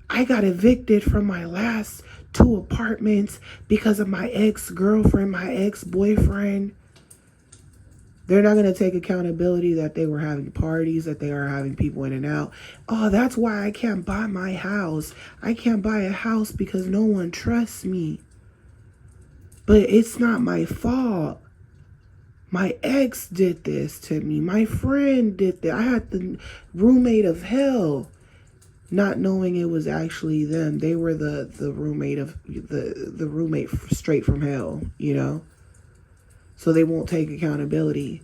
I got evicted from my last 2 apartments because of my ex-girlfriend, my ex-boyfriend. They're not going to take accountability that they were having parties, that they are having people in and out. Oh, that's why I can't buy my house. I can't buy a house because no one trusts me. But it's not my fault. My ex did this to me. My friend did that. I had the roommate of hell. Not knowing it was actually them. They were the roommate of the roommate straight from hell, you know? So they won't take accountability.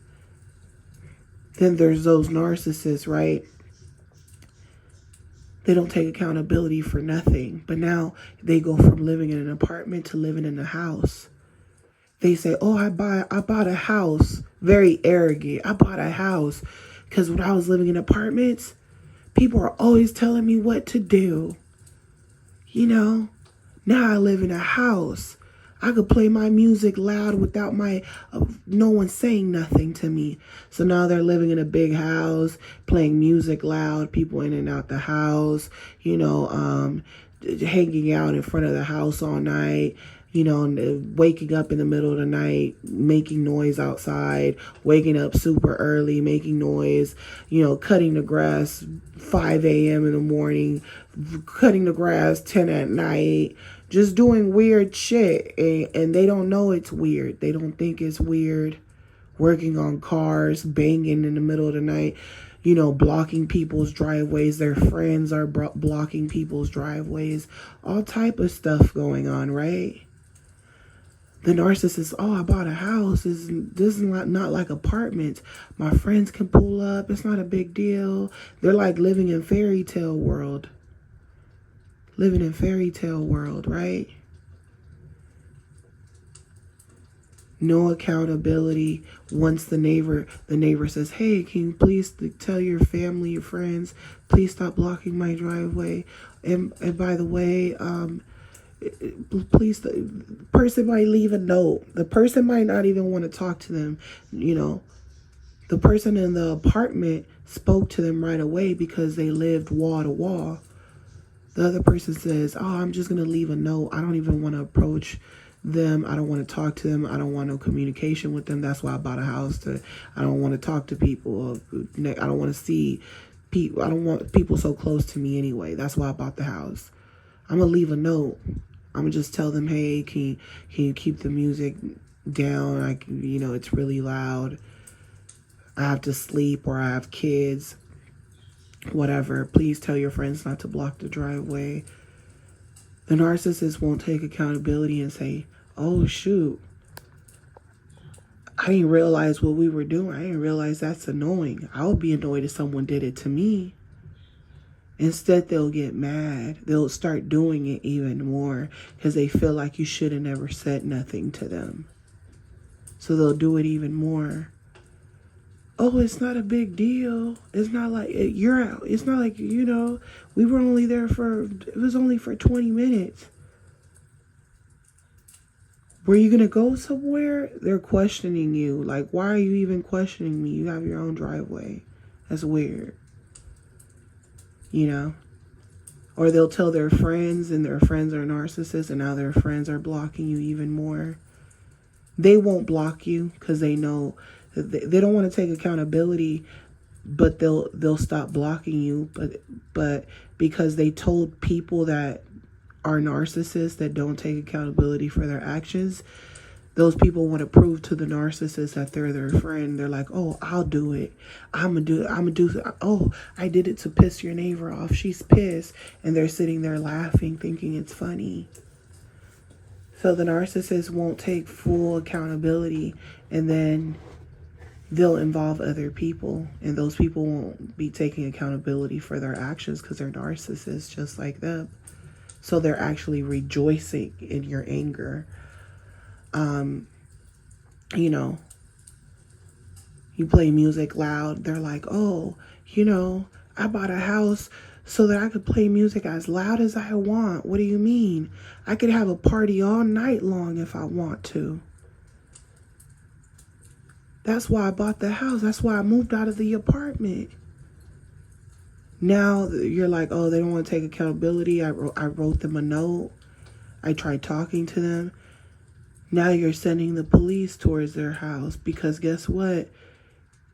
Then there's those narcissists, right? They don't take accountability for nothing. But now they go from living in an apartment to living in a house. They say, oh, I bought a house. Very arrogant. I bought a house because when I was living in apartments, people are always telling me what to do. You know, now I live in a house. I could play my music loud without no one saying nothing to me. So now they're living in a big house, playing music loud, people in and out the house, you know, hanging out in front of the house all night. You know, waking up in the middle of the night, making noise outside, waking up super early, making noise, you know, cutting the grass 5 a.m. in the morning, cutting the grass 10 at night, just doing weird shit. And they don't know it's weird. They don't think it's weird. Working on cars, banging in the middle of the night, you know, blocking people's driveways. Their friends are blocking people's driveways. All type of stuff going on, right? The narcissist, oh, I bought a house. This is not like apartments. My friends can pull up. It's not a big deal. They're like living in fairy tale world. Living in fairy tale world, right? No accountability. Once the neighbor says, hey, can you please tell your family, your friends, please stop blocking my driveway. And by the way, please, the person might leave a note. The person might not even want to talk to them. You know, the person in the apartment spoke to them right away because they lived wall to wall. The other person says, oh, I'm just going to leave a note. I don't even want to approach them. I don't want to talk to them. I don't want no communication with them. That's why I bought a house. I don't want to talk to people. I don't want to see people. I don't want people so close to me anyway. That's why I bought the house. I'm going to leave a note. I'm going to just tell them, hey, can you keep the music down? You know, it's really loud. I have to sleep, or I have kids. Whatever. Please tell your friends not to block the driveway. The narcissist won't take accountability and say, oh, shoot, I didn't realize what we were doing. I didn't realize that's annoying. I would be annoyed if someone did it to me. Instead, they'll get mad. They'll start doing it even more because they feel like you should have never said nothing to them. So they'll do it even more. Oh, it's not a big deal. It's not like you're out. It's not like, you know, we were only there it was only for 20 minutes. Were you going to go somewhere? They're questioning you. Like, why are you even questioning me? You have your own driveway. That's weird. You know? Or they'll tell their friends, and their friends are narcissists, and now their friends are blocking you even more. They won't block you because they know they don't want to take accountability, but they'll stop blocking you. But because they told people that are narcissists that don't take accountability for their actions, those people want to prove to the narcissist that they're their friend. They're like, oh, I'll do it. I'm gonna do it. Oh, I did it to piss your neighbor off. She's pissed. And they're sitting there laughing, thinking it's funny. So the narcissist won't take full accountability, and then they'll involve other people, and those people won't be taking accountability for their actions because they're narcissists just like them. So they're actually rejoicing in your anger. You know, you play music loud, they're like, oh, I bought a house so that I could play music as loud as I want. What do you mean? I could have a party all night long if I want to. That's why I bought the house. That's why I moved out of the apartment. Now you're like, oh, they don't want to take accountability. I wrote them a note. I tried talking to them. Now you're sending the police towards their house because guess what?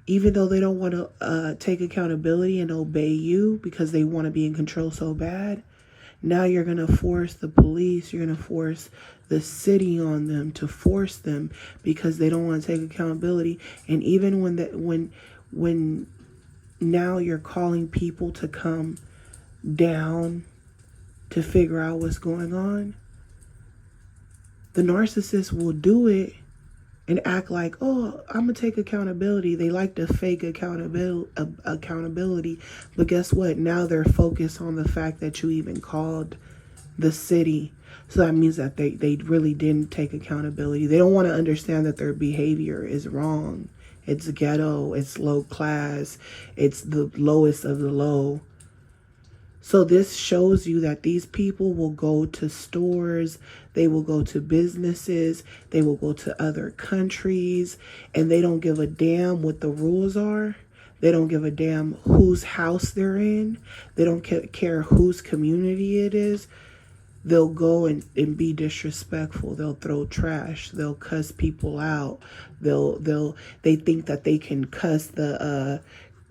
Even though they don't want to take accountability and obey you because they want to be in control so bad, now you're going to force the police, you're going to force the city on them to force them because they don't want to take accountability. And even when now you're calling people to come down to figure out what's going on, the narcissist will do it and act like, oh, I'm going to take accountability. They like to fake accountability. But guess what? Now they're focused on the fact that you even called the city. So that means that they really didn't take accountability. They don't want to understand that their behavior is wrong. It's ghetto. It's low class. It's the lowest of the low. So this shows you that these people will go to stores, they will go to businesses, they will go to other countries, and they don't give a damn what the rules are. They don't give a damn whose house they're in. They don't care whose community it is. They'll go and be disrespectful. They'll throw trash. They'll cuss people out. They think that they can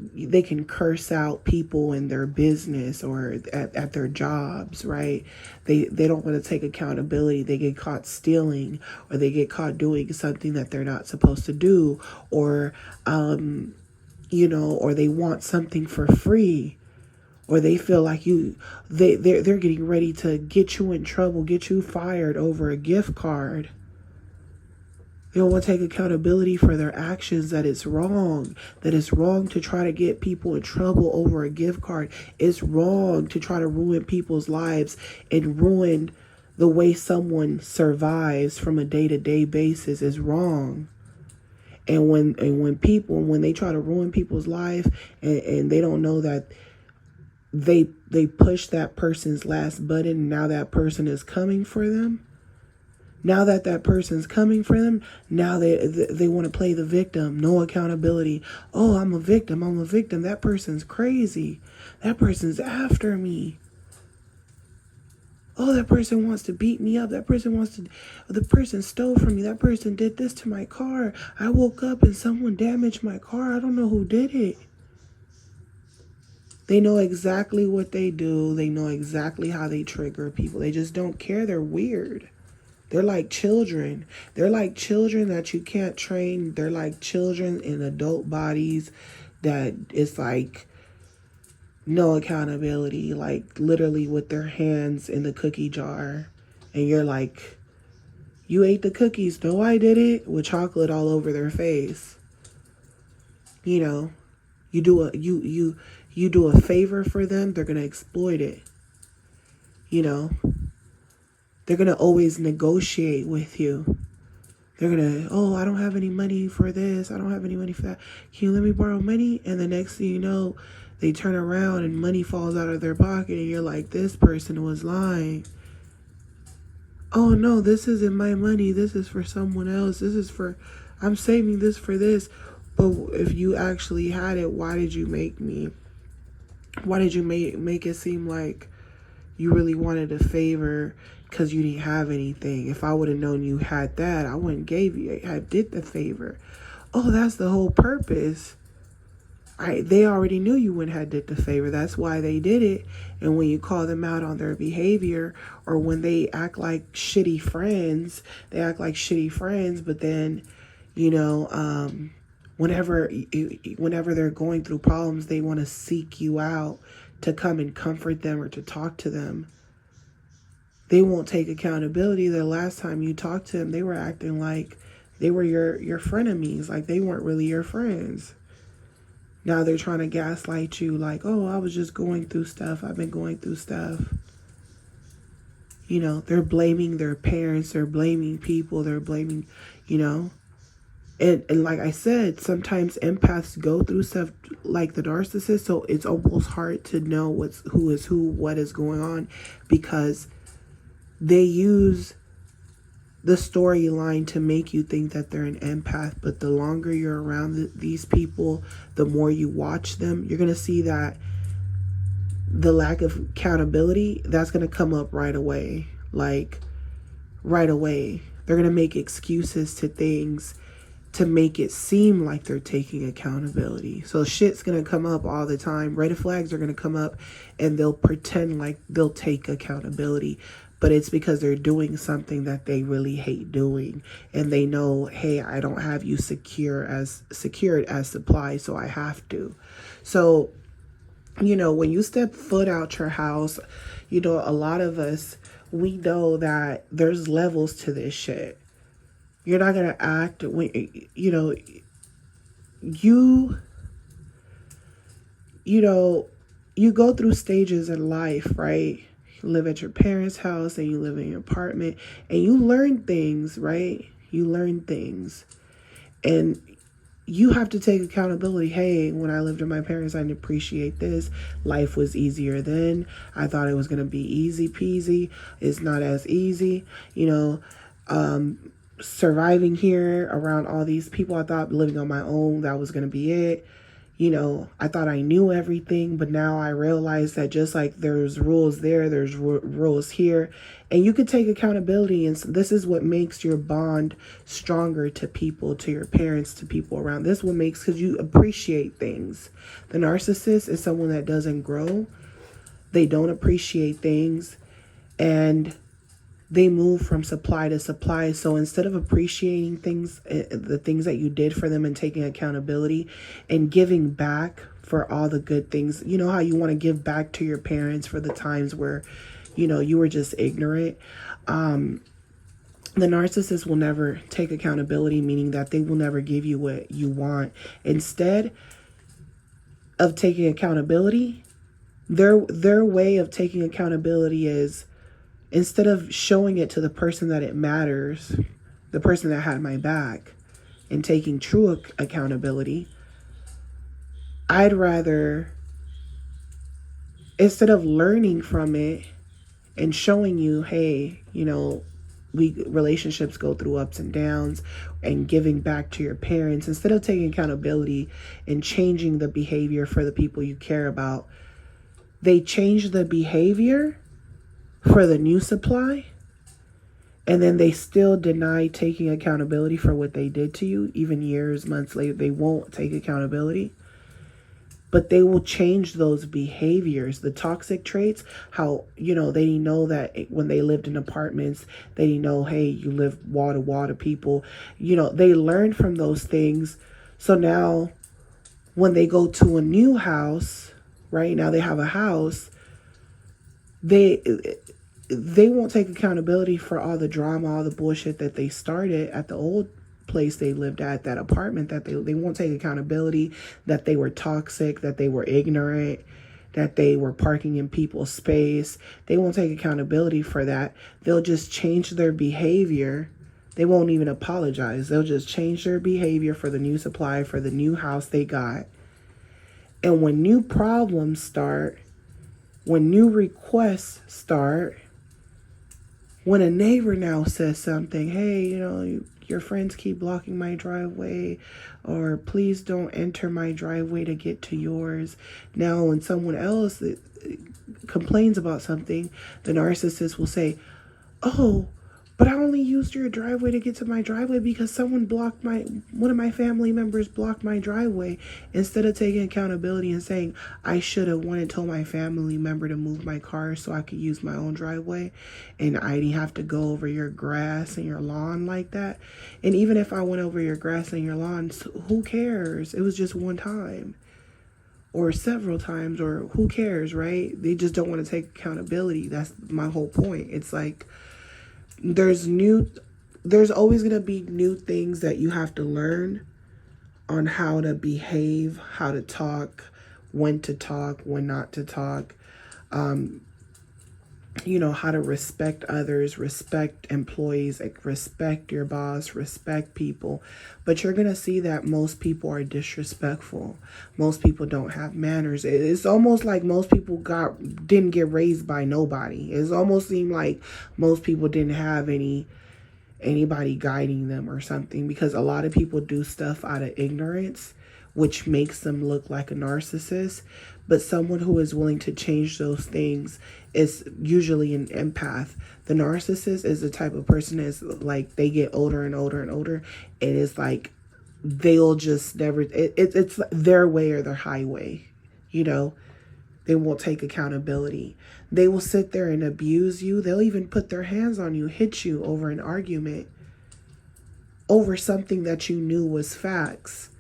they can curse out people in their business or at their jobs, right? They don't want to take accountability. They get caught stealing, or they get caught doing something that they're not supposed to do, or or they want something for free, or they feel like they're getting ready to get you in trouble, get you fired over a gift card. They don't want to take accountability for their actions, that it's wrong. That it's wrong to try to get people in trouble over a gift card. It's wrong to try to ruin people's lives and ruin the way someone survives from a day-to-day basis. Is wrong. And when they try to ruin people's life and they don't know that they push that person's last button, and now that person is coming for them. Now that person's coming for them, now they want to play the victim. No accountability. Oh, I'm a victim. That person's crazy. That person's after me. Oh, that person wants to beat me up. The person stole from me. That person did this to my car. I woke up and someone damaged my car. I don't know who did it. They know exactly what they do. They know exactly how they trigger people. They just don't care. They're weird. They're like children. They're like children that you can't train. They're like children in adult bodies that it's like no accountability, like literally with their hands in the cookie jar. And you're like, you ate the cookies. No, I did it, with chocolate all over their face. You do a favor for them, they're going to exploit it. They're going to always negotiate with you. They're going to, oh, I don't have any money for this. I don't have any money for that. Can you let me borrow money? And the next thing you know, they turn around and money falls out of their pocket and you're like, this person was lying. Oh, no, this isn't my money. This is for someone else. I'm saving this for this. But if you actually had it, why did you make it seem like you really wanted a favor because you didn't have anything. If I would have known you had that, I wouldn't gave you. I did the favor. Oh, that's the whole purpose. They already knew you wouldn't have did the favor. That's why they did it. And when you call them out on their behavior, or when they act like shitty friends, but then, whenever they're going through problems, they want to seek you out to come and comfort them or to talk to them. They won't take accountability. The last time you talked to them, they were acting like they were your frenemies, like they weren't really your friends. Now they're trying to gaslight you like, oh, I was just going through stuff. I've been going through stuff. They're blaming their parents. They're blaming people. They're blaming, And like I said, sometimes empaths go through stuff like the narcissist. So it's almost hard to know who is who, what is going on, because they use the storyline to make you think that they're an empath. But the longer you're around these people, the more you watch them, you're going to see that the lack of accountability, that's going to come up right away. Like, right away. They're going to make excuses to things to make it seem like they're taking accountability. So shit's going to come up all the time. Red flags are going to come up and they'll pretend like they'll take accountability. But it's because they're doing something that they really hate doing. And they know, hey, I don't have you secured as supply, so I have to. So, when you step foot out your house, a lot of us, we know that there's levels to this shit. You're not going to act when, you go through stages in life, right? You live at your parents' house and you live in your apartment and you learn things, right? You learn things and you have to take accountability. Hey, when I lived with my parents, I didn't appreciate this. Life was easier then. I thought it was going to be easy peasy. It's not as easy, surviving here around all these people. I thought living on my own, that was going to be it. I thought I knew everything, but now I realize that just like there's rules there, there's rules here, and you could take accountability. And so this is what makes your bond stronger to people, to your parents, to people around. This is what makes, because you appreciate things. The narcissist is someone that doesn't grow. They don't appreciate things, and they move from supply to supply. So instead of appreciating things, the things that you did for them and taking accountability and giving back for all the good things, how you want to give back to your parents for the times where, you were just ignorant. The narcissist will never take accountability, meaning that they will never give you what you want. Instead of taking accountability, their way of taking accountability is, instead of showing it to the person that it matters, the person that had my back, and taking true accountability, I'd rather, instead of learning from it and showing you, hey, relationships go through ups and downs, and giving back to your parents, instead of taking accountability and changing the behavior for the people you care about, they change the behavior for the new supply, and then they still deny taking accountability for what they did to you. Even years, months later, they won't take accountability, but they will change those behaviors, the toxic traits. How, they didn't know that when they lived in apartments, they didn't know, hey, you live wall to wall to people. They learned from those things. So now when they go to a new house, right now they have a house, they won't take accountability for all the drama, all the bullshit that they started at the old place they lived at, that apartment, that they won't take accountability that they were toxic, that they were ignorant, that they were parking in people's space. They won't take accountability for that. They'll just change their behavior. They won't even apologize. They'll just change their behavior for the new supply, for the new house they got. And when new problems start, when new requests start, when a neighbor now says something, hey, your friends keep blocking my driveway, or please don't enter my driveway to get to yours. Now, when someone else complains about something, the narcissist will say, oh, but I only used your driveway to get to my driveway because one of my family members blocked my driveway. Instead of taking accountability and saying, I should have went and told my family member to move my car so I could use my own driveway and I didn't have to go over your grass and your lawn like that. And even if I went over your grass and your lawn, who cares? It was just one time or several times, or who cares, right? They just don't want to take accountability. That's my whole point. It's like, there's always going to be new things that you have to learn on how to behave, how to talk, when not to talk, how to respect others, respect employees, like respect your boss, respect people. But you're going to see that most people are disrespectful. Most people don't have manners. It's almost like most people didn't get raised by nobody. It's almost seemed like most people didn't have anybody guiding them or something, because a lot of people do stuff out of ignorance, which makes them look like a narcissist. But someone who is willing to change those things is usually an empath. The narcissist is the type of person that's like, they get older and older and older. And it's like, they'll just never, it's their way or their highway, They won't take accountability. They will sit there and abuse you. They'll even put their hands on you, hit you over an argument, over something that you knew was facts.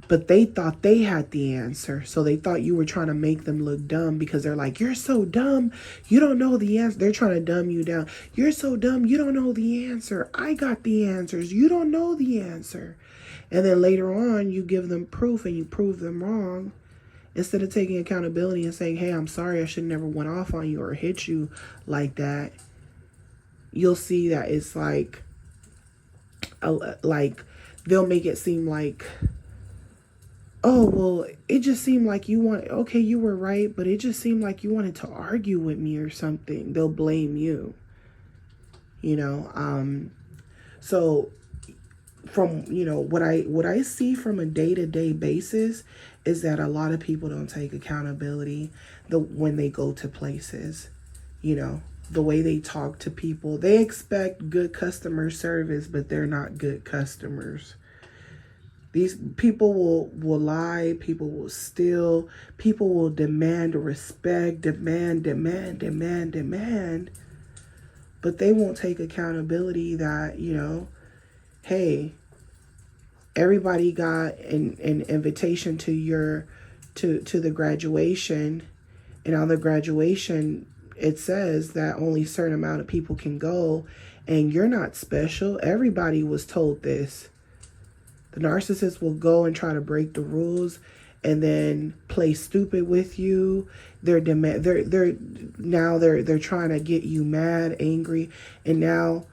But they thought they had the answer. So they thought you were trying to make them look dumb, because they're like, you're so dumb, you don't know the answer. They're trying to dumb you down. You're so dumb, you don't know the answer. I got the answers. You don't know the answer. And then later on, you give them proof and you prove them wrong. Instead of taking accountability and saying, hey, I'm sorry, I should never went off on you or hit you like that. You'll see that it's like they'll make it seem like, oh, well, it just seemed like you were right, but it just seemed like you wanted to argue with me or something. They'll blame you, So from, what I see from a day-to-day basis is that a lot of people don't take accountability when they go to places, the way they talk to people. They expect good customer service, but they're not good customers. These people will lie, people will steal, people will demand respect, demand, but they won't take accountability that, hey, everybody got an invitation to the graduation, and on the graduation, it says that only a certain amount of people can go, and you're not special. Everybody was told this. The narcissist will go and try to break the rules and then play stupid with you. They're trying to get you mad, angry, and now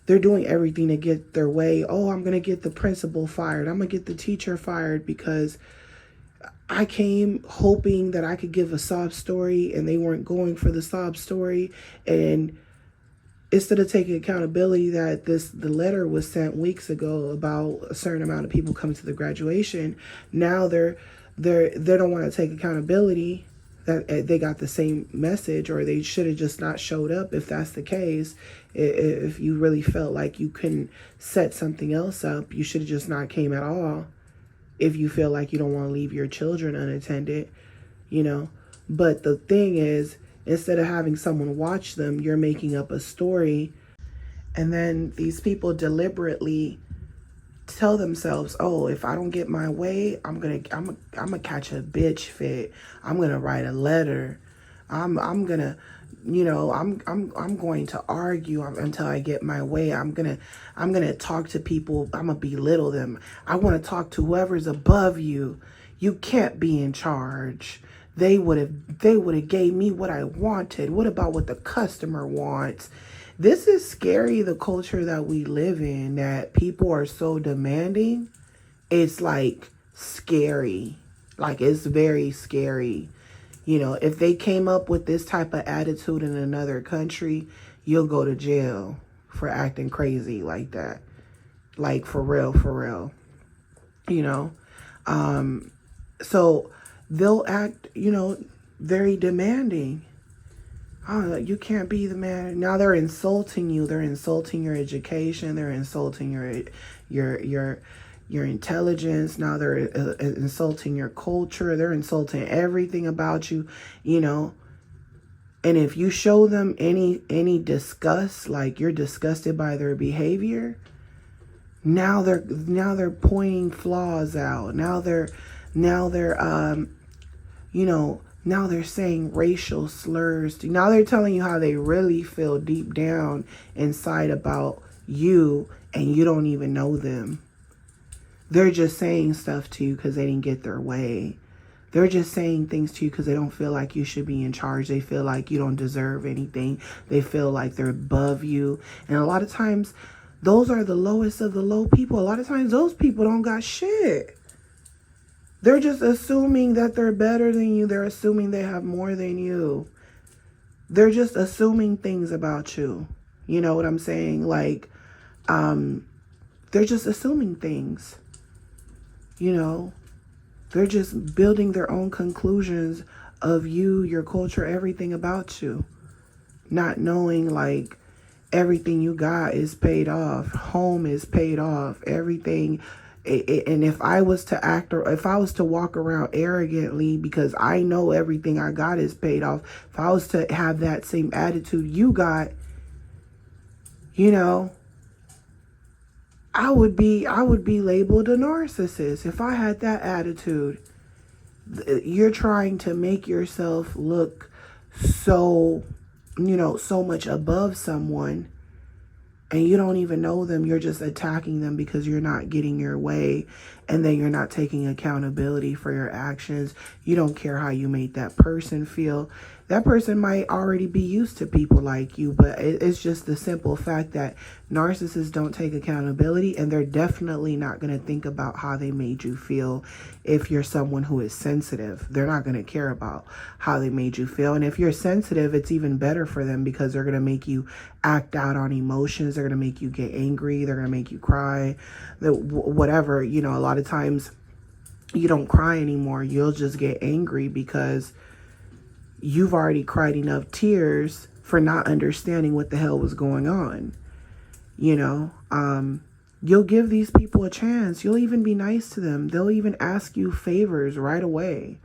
they're doing everything to get their way. Oh, I'm going to get the principal fired. I'm going to get the teacher fired because I came hoping that I could give a sob story and they weren't going for the sob story. And instead of taking accountability that the letter was sent weeks ago about a certain amount of people coming to the graduation, now they don't want to take accountability that they got the same message, or they should have just not showed up. If that's the case, if you really felt like you couldn't set something else up, you should have just not came at all. If you feel like you don't want to leave your children unattended, But the thing is, instead of having someone watch them, you're making up a story. And then these people deliberately tell themselves, oh, if I don't get my way, I'm gonna catch a bitch fit. I'm gonna write a letter. I'm gonna, I'm going to argue until I get my way. I'm gonna talk to people. I'm gonna belittle them. I want to talk to whoever's above you. You can't be in charge. They would have gave me what I wanted. What about what the customer wants? This is scary, the culture that we live in, that people are so demanding. It's like scary. Like, it's very scary. If they came up with this type of attitude in another country, you'll go to jail for acting crazy like that. Like, for real. So they'll act, very demanding. Oh, you can't be the man. Now they're insulting you. They're insulting your education. They're insulting your intelligence. Now they're insulting your culture. They're insulting everything about you, you know. And if you show them any disgust, like you're disgusted by their behavior, now they're pointing flaws out. Now they're you know, now they're saying racial slurs. Now they're telling you how they really feel deep down inside about you, and you don't even know them. They're just saying stuff to you because they didn't get their way. They're just saying things to you because they don't feel like you should be in charge. They feel like you don't deserve anything. They feel like they're above you. And a lot of times, those are the lowest of the low people. A lot of times, those people don't got shit. They're just assuming that they're better than you. They're assuming they have more than you. They're just assuming things about you. You know what I'm saying? Like, they're just assuming things. You know, they're just building their own conclusions of you, your culture, everything about you. Not knowing, like, everything you got is paid off. Home is paid off. Everything. And if I was to act, or if I was to walk around arrogantly because I know everything I got is paid off, if I was to have that same attitude you got, you know, I would be labeled a narcissist if I had that attitude. You're trying to make yourself look so, you know, so much above someone, and you don't even know them. You're just attacking them because you're not getting your way, and then you're not taking accountability for your actions. You don't care how you made that person feel. That person might already be used to people like you, but it's just the simple fact that narcissists don't take accountability, and they're definitely not going to think about how they made you feel. If you're someone who is sensitive, they're not going to care about how they made you feel. And if you're sensitive, it's even better for them because they're going to make you act out on emotions. They're going to make you get angry. They're going to make you cry. Whatever, you know, a lot of times you don't cry anymore. You'll just get angry because you've already cried enough tears for not understanding what the hell was going on. You know, you'll give these people a chance. You'll even be nice to them. They'll even ask you favors right away.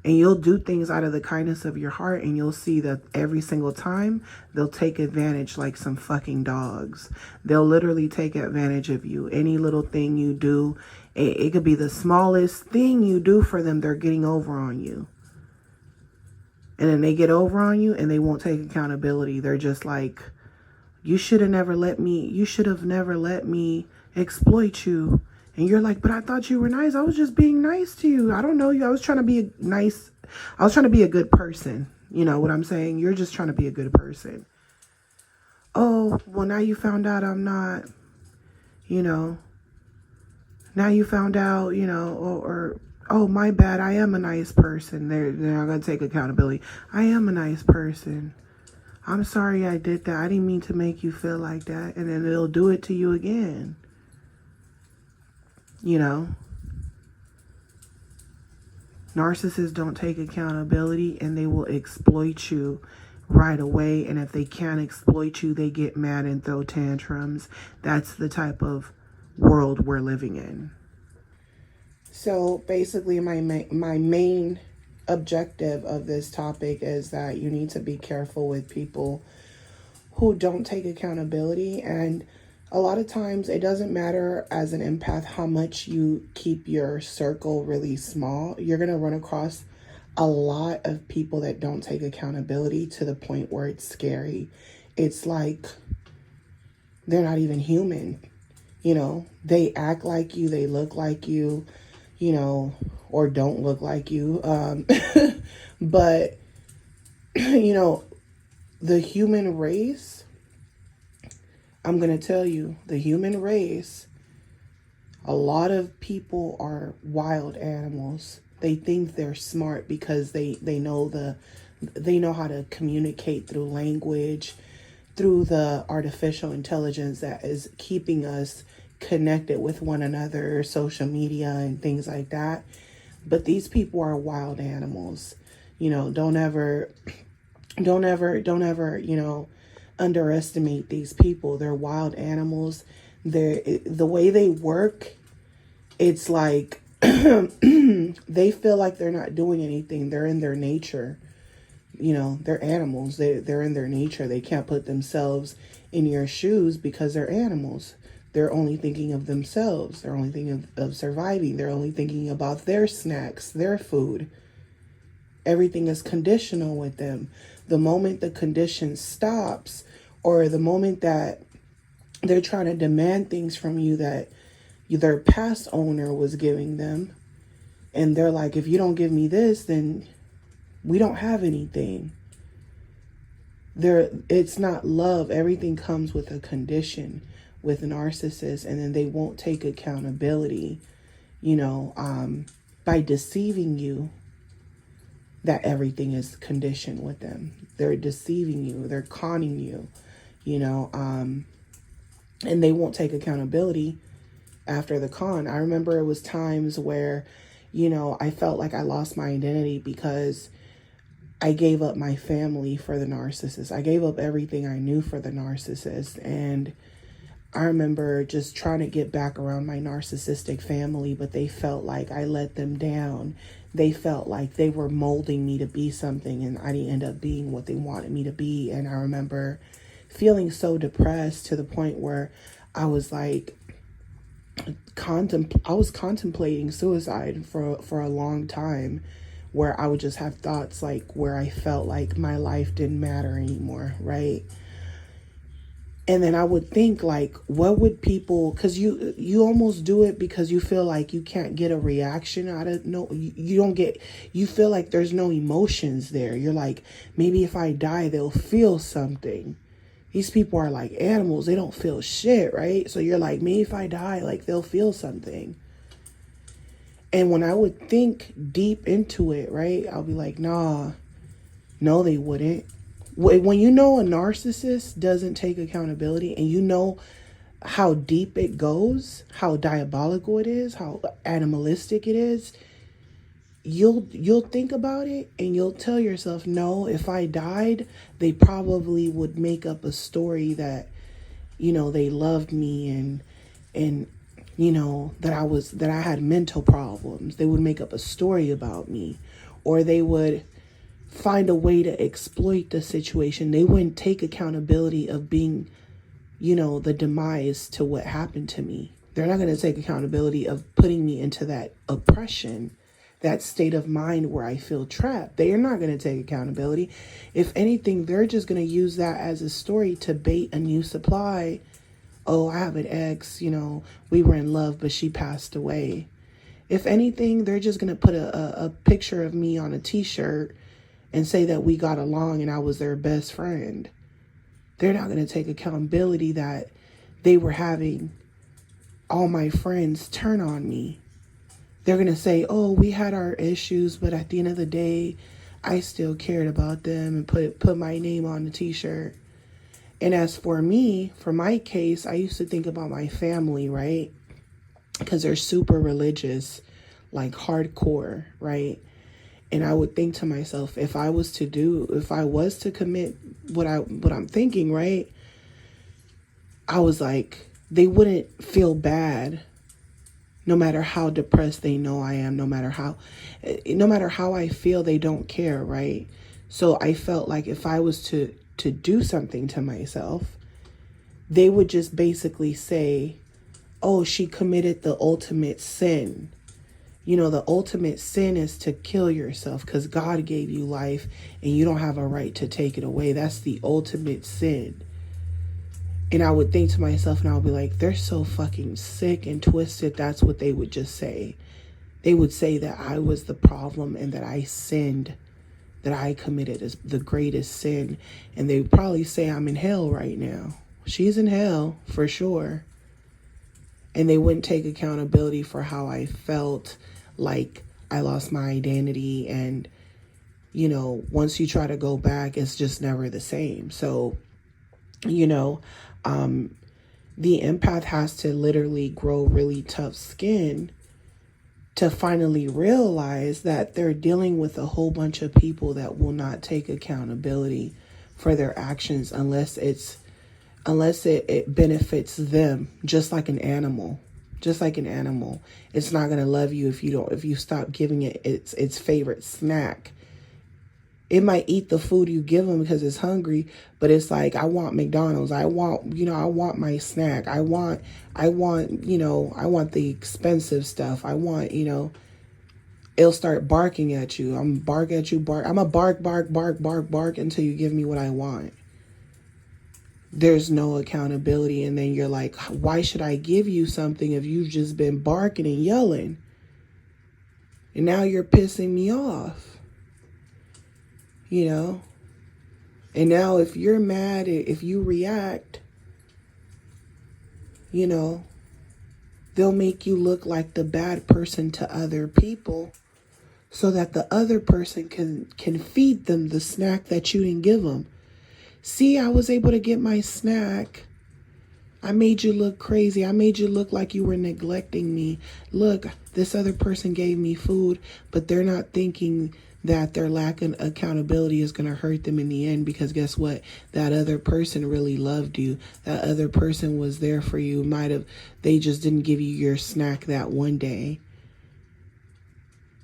And you'll do things out of the kindness of your heart, and you'll see that every single time they'll take advantage like some fucking dogs. They'll literally take advantage of you. Any little thing you do, it could be the smallest thing you do for them, they're getting over on you. And then they get over on you and they won't take accountability. They're just like, you should have never let me exploit you. And you're like, but I thought you were nice. I was just being nice to you. I don't know you. I was trying to be a good person. You know what I'm saying? You're just trying to be a good person. Oh, well, now you found out I'm not, you know. Now you found out, you know, or oh, my bad. I am a nice person. They're not going to take accountability. I am a nice person. I'm sorry I did that. I didn't mean to make you feel like that. And then they'll do it to you again. You know, narcissists don't take accountability, and they will exploit you right away. And if they can't exploit you, they get mad and throw tantrums. That's the type of world we're living in. So basically, my main objective of this topic is that you need to be careful with people who don't take accountability. And a lot of times it doesn't matter as an empath how much you keep your circle really small. You're going to run across a lot of people that don't take accountability to the point where it's scary. It's like they're not even human. You know, they act like you, they look like you, you know, or don't look like you. But, you know, the human race, I'm going to tell you, the human race, a lot of people are wild animals. They think they're smart because they know how to communicate through language, through the artificial intelligence that is keeping us connected with one another, social media and things like that. But these people are wild animals. Don't ever, don't ever, underestimate these people. They're wild animals. The way they work, it's like they feel like they're not doing anything. They're in their nature. They're animals. They're in their nature. They can't put themselves in your shoes because they're animals. They're only thinking of themselves. They're only thinking of surviving. They're only thinking about their snacks, their food. Everything is conditional with them. The moment the condition stops, or the moment that they're trying to demand things from you that their past owner was giving them, and they're like, if you don't give me this, then we don't have anything. It's not love. Everything comes with a condition with narcissists, and then they won't take accountability, by deceiving you that everything is conditioned with them. They're deceiving you. They're conning you, and they won't take accountability after the con. I remember it was times where, I felt like I lost my identity because I gave up my family for the narcissist. I gave up everything I knew for the narcissist. And I remember just trying to get back around my narcissistic family, but they felt like I let them down. They felt like they were molding me to be something, and I didn't end up being what they wanted me to be. And I remember feeling so depressed to the point where I was like, I was contemplating suicide for a long time, where I would just have thoughts like where I felt like my life didn't matter anymore, right? And then I would think like, what would people, because you almost do it because you feel like you can't get a reaction out of, you feel like there's no emotions there. You're like, maybe if I die, they'll feel something. These people are like animals. They don't feel shit, right? So you're like, maybe if I die, like they'll feel something. And when I would think deep into it, right, I'll be like, nah, no, they wouldn't. When a narcissist doesn't take accountability, and how deep it goes, how diabolical it is, how animalistic it is, you'll think about it and you'll tell yourself, no, if I died, they probably would make up a story that, they loved me and that I had mental problems. They would make up a story about me, or they would find a way to exploit the situation. They wouldn't take accountability of being, the demise to what happened to me. They're not going to take accountability of putting me into that oppression, that state of mind where I feel trapped. They are not going to take accountability. If anything, they're just going to use that as a story to bait a new supply. Oh, I have an ex, we were in love, but she passed away. If anything, they're just going to put a picture of me on a t-shirt and say that we got along and I was their best friend. They're not going to take accountability that they were having all my friends turn on me. They're going to say, oh, we had our issues, but at the end of the day, I still cared about them, and put my name on the t-shirt. And as for me, for my case, I used to think about my family, right? Because they're super religious, like hardcore, right? And I would think to myself, if I was to commit what I'm thinking, right? I was like, they wouldn't feel bad no matter how depressed they know I am, no matter how I feel, they don't care, right? So I felt like if I was to do something to myself, they would just basically say, oh, she committed the ultimate sin. The ultimate sin is to kill yourself because God gave you life and you don't have a right to take it away. That's the ultimate sin. And I would think to myself, and I would be like, they're so fucking sick and twisted. That's what they would just say. They would say that I was the problem and that I sinned, that I committed the greatest sin. And they would probably say I'm in hell right now. She's in hell for sure. And they wouldn't take accountability for how I felt like I lost my identity. And, once you try to go back, it's just never the same. So, the empath has to literally grow really tough skin to finally realize that they're dealing with a whole bunch of people that will not take accountability for their actions unless it benefits them, just like an animal. Just like an animal. It's not going to love you if you stop giving it its favorite snack. It might eat the food you give them because it's hungry, but it's like, I want McDonald's. I want my snack. I want the expensive stuff. It'll start barking at you. I'm bark at you, bark. I'm a bark until you give me what I want. There's no accountability. And then you're like, why should I give you something if you've just been barking and yelling? And now you're pissing me off. And now if you're mad, if you react, they'll make you look like the bad person to other people so that the other person can feed them the snack that you didn't give them. See, I was able to get my snack. I made you look crazy. I made you look like you were neglecting me. Look, this other person gave me food, but they're not thinking that their lack of accountability is going to hurt them in the end, because guess what? That other person really loved you. That other person was there for you. They just didn't give you your snack that one day.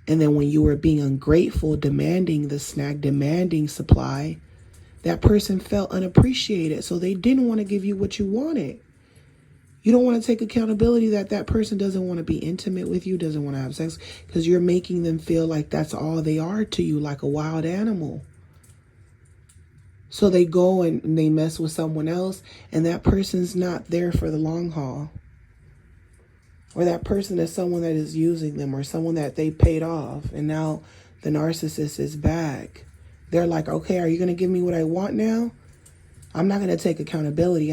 And then when you were being ungrateful, demanding the snack, demanding supply, that person felt unappreciated. So they didn't want to give you what you wanted. You don't want to take accountability that person doesn't want to be intimate with you, doesn't want to have sex, because you're making them feel like that's all they are to you, like a wild animal. So they go and they mess with someone else, and that person's not there for the long haul. Or that person is someone that is using them, or someone that they paid off, and now the narcissist is back. They're like, okay, are you going to give me what I want now? I'm not going to take accountability.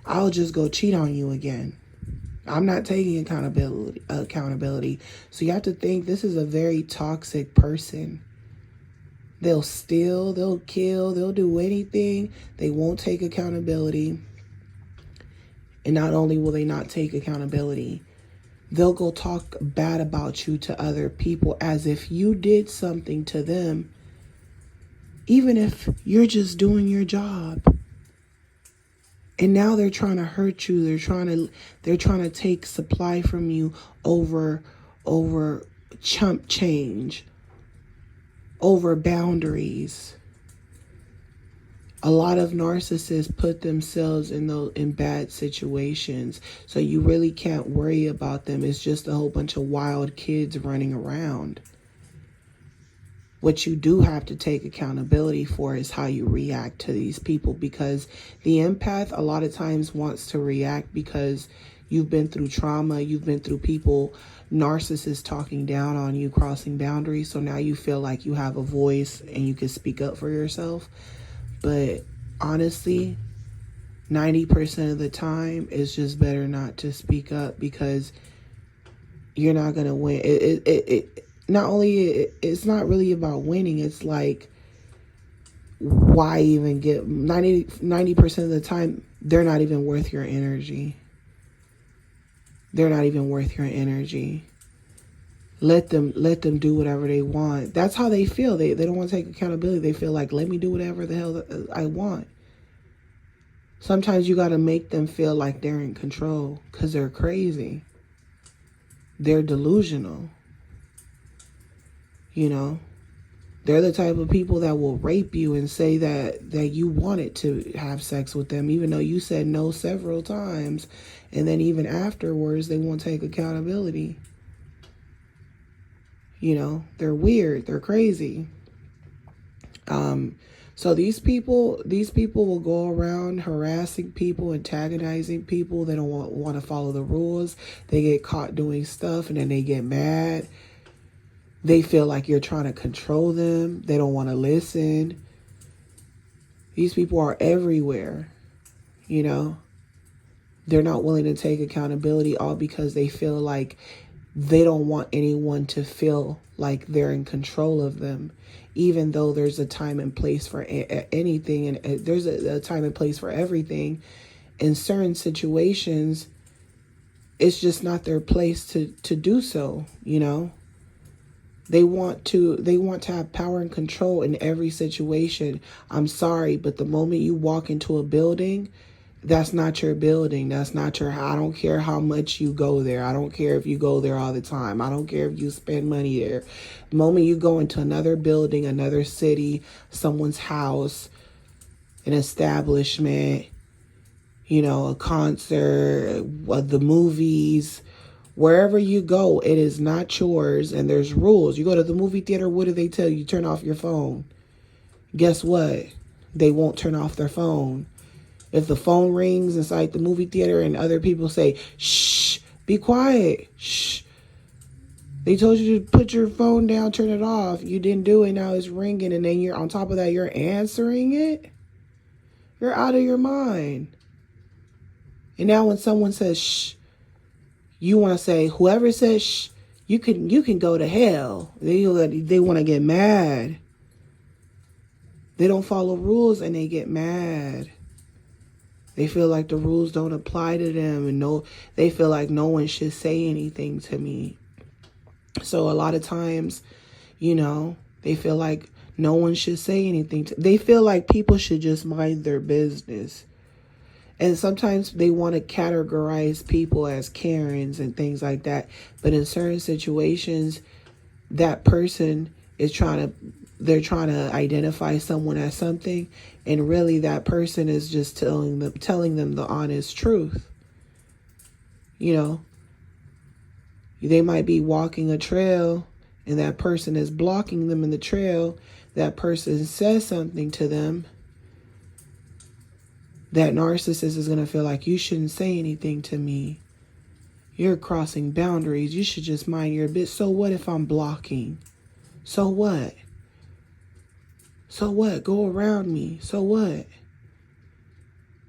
I'll just go cheat on you again. I'm not taking accountability. So you have to think, this is a very toxic person. They'll steal, they'll kill, they'll do anything. They won't take accountability. And not only will they not take accountability, they'll go talk bad about you to other people as if you did something to them, even if you're just doing your job. And now they're trying to hurt you. They're trying to take supply from you over chump change, over boundaries. A lot of narcissists put themselves in bad situations, so you really can't worry about them. It's just a whole bunch of wild kids running around. What you do have to take accountability for is how you react to these people, because the empath a lot of times wants to react because you've been through trauma, you've been through people, narcissists talking down on you, crossing boundaries. So now you feel like you have a voice and you can speak up for yourself. But honestly, 90% of the time, it's just better not to speak up, because you're not going to win. Not only, it's not really about winning. It's like, why even get 90% of the time, they're not even worth your energy. They're not even worth your energy. Let them do whatever they want. That's how they feel. They don't want to take accountability. They feel like, let me do whatever the hell I want. Sometimes you got to make them feel like they're in control, because they're crazy. They're delusional. They're the type of people that will rape you and say that you wanted to have sex with them, even though you said no several times. And then even afterwards, they won't take accountability. They're weird. They're crazy. So these people will go around harassing people, antagonizing people. They don't want to follow the rules. They get caught doing stuff and then they get mad. They feel like you're trying to control them. They don't want to listen. These people are everywhere, They're not willing to take accountability, all because they feel like they don't want anyone to feel like they're in control of them, even though there's a time and place for anything, and there's a time and place for everything. In certain situations, it's just not their place to do so, you know. They want to have power and control in every situation. I'm sorry, but the moment you walk into a building, that's not your building. That's not your, I don't care how much you go there. I don't care if you go there all the time. I don't care if you spend money there. The moment you go into another building, another city, someone's house, an establishment, you know, a concert, the movies, wherever you go, it is not yours, and there's rules. You go to the movie theater, what do they tell you? Turn off your phone. Guess what? They won't turn off their phone. If the phone rings inside the movie theater and other people say, shh, be quiet, shh. They told you to put your phone down, turn it off. You didn't do it, now it's ringing, and then you're on top of that, you're answering it. You're out of your mind. And now when someone says, shh, you want to say, whoever says, shh, you can go to hell. They want to get mad. They don't follow rules and they get mad. They feel like the rules don't apply to them, and they feel like no one should say anything to me. So a lot of times, you know, they feel like no one should say anything. They feel like people should just mind their business. And sometimes they want to categorize people as Karens and things like that. But in certain situations, that person is they're trying to identify someone as something. And really that person is just telling them the honest truth. You know, they might be walking a trail and that person is blocking them in the trail. That person says something to them. That narcissist is going to feel like, you shouldn't say anything to me. You're crossing boundaries. You should just mind your business. So what if I'm blocking? So what? So what? Go around me. So what?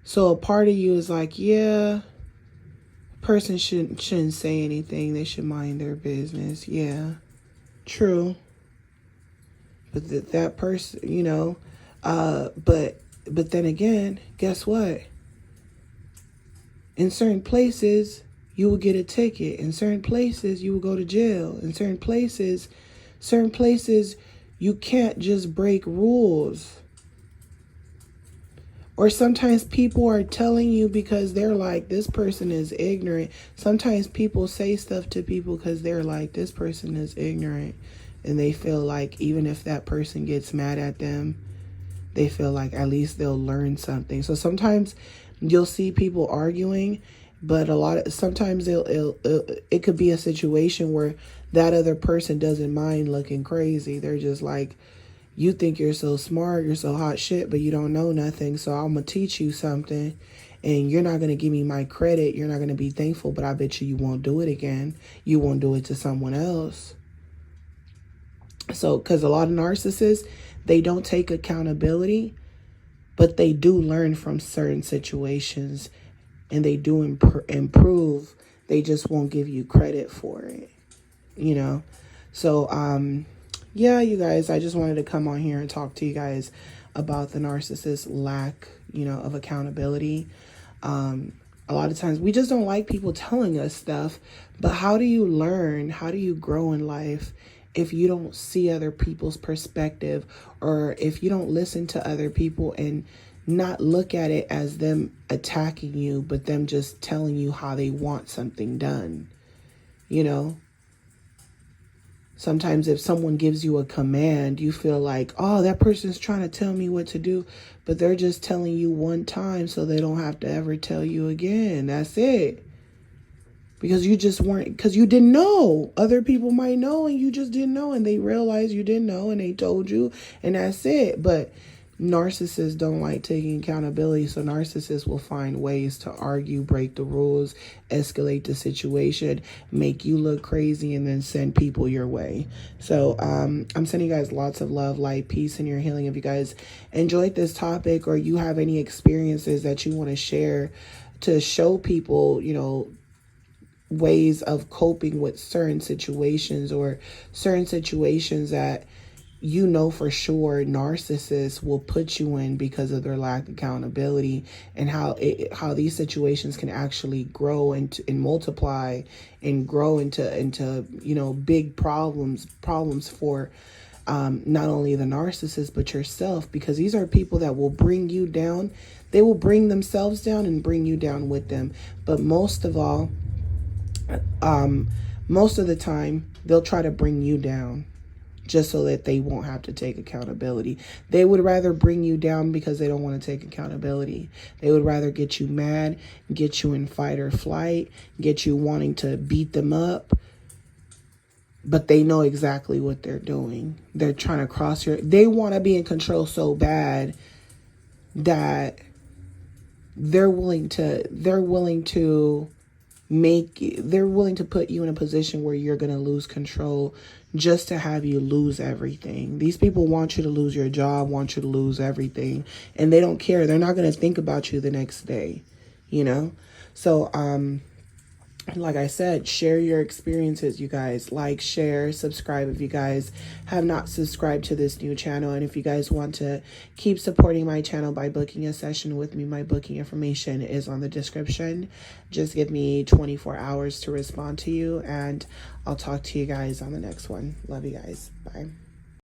So a part of you is like, yeah, a person shouldn't say anything. They should mind their business. Yeah, true. But that person, you know, But then again, guess what? In certain places, you will get a ticket. In certain places, you will go to jail. In certain places, you can't just break rules. Or sometimes people are telling you because they're like, this person is ignorant. Sometimes people say stuff to people because they're like, this person is ignorant. And they feel like even if that person gets mad at them, they feel like at least they'll learn something. So sometimes you'll see people arguing, but sometimes it could be a situation where that other person doesn't mind looking crazy. They're just like, you think you're so smart, you're so hot shit, but you don't know nothing. So I'm gonna teach you something, and you're not gonna give me my credit. You're not gonna be thankful, but I bet you won't do it again. You won't do it to someone else. So, because a lot of narcissists, they don't take accountability, but they do learn from certain situations, and they do improve. They just won't give you credit for it, you know? So, yeah, you guys, I just wanted to come on here and talk to you guys about the narcissist lack, you know, of accountability. A lot of times we just don't like people telling us stuff, but how do you learn? How do you grow in life if you don't see other people's perspective, or if you don't listen to other people and not look at it as them attacking you, but them just telling you how they want something done? You know, sometimes if someone gives you a command, you feel like, oh, that person's trying to tell me what to do, but they're just telling you one time so they don't have to ever tell you again. That's it. Because because you didn't know. Other people might know and you just didn't know, and they realized you didn't know and they told you, and that's it. But narcissists don't like taking accountability, so narcissists will find ways to argue, break the rules, escalate the situation, make you look crazy, and then send people your way. So I'm sending you guys lots of love, light, peace, and your healing. If you guys enjoyed this topic, or you have any experiences that you want to share to show people, you know, ways of coping with certain situations, or certain situations that you know for sure narcissists will put you in because of their lack of accountability, and how these situations can actually grow and multiply and grow into big problems for not only the narcissist but yourself, because these are people that will bring you down. They will bring themselves down and bring you down with them. But most of all, most of the time, they'll try to bring you down just so that they won't have to take accountability. They would rather bring you down because they don't want to take accountability. They would rather get you mad, get you in fight or flight, get you wanting to beat them up. But they know exactly what they're doing. They're trying to they want to be in control so bad that they're willing to put you in a position where you're going to lose control just to have you lose everything. These people want you to lose your job, want you to lose everything, and they don't care. They're not going to think about you the next day, So, like I said, share your experiences, you guys. Like, share, subscribe if you guys have not subscribed to this new channel. And if you guys want to keep supporting my channel by booking a session with me, my booking information is on the description. Just give me 24 hours to respond to you, and I'll talk to you guys on the next one. Love you guys. Bye.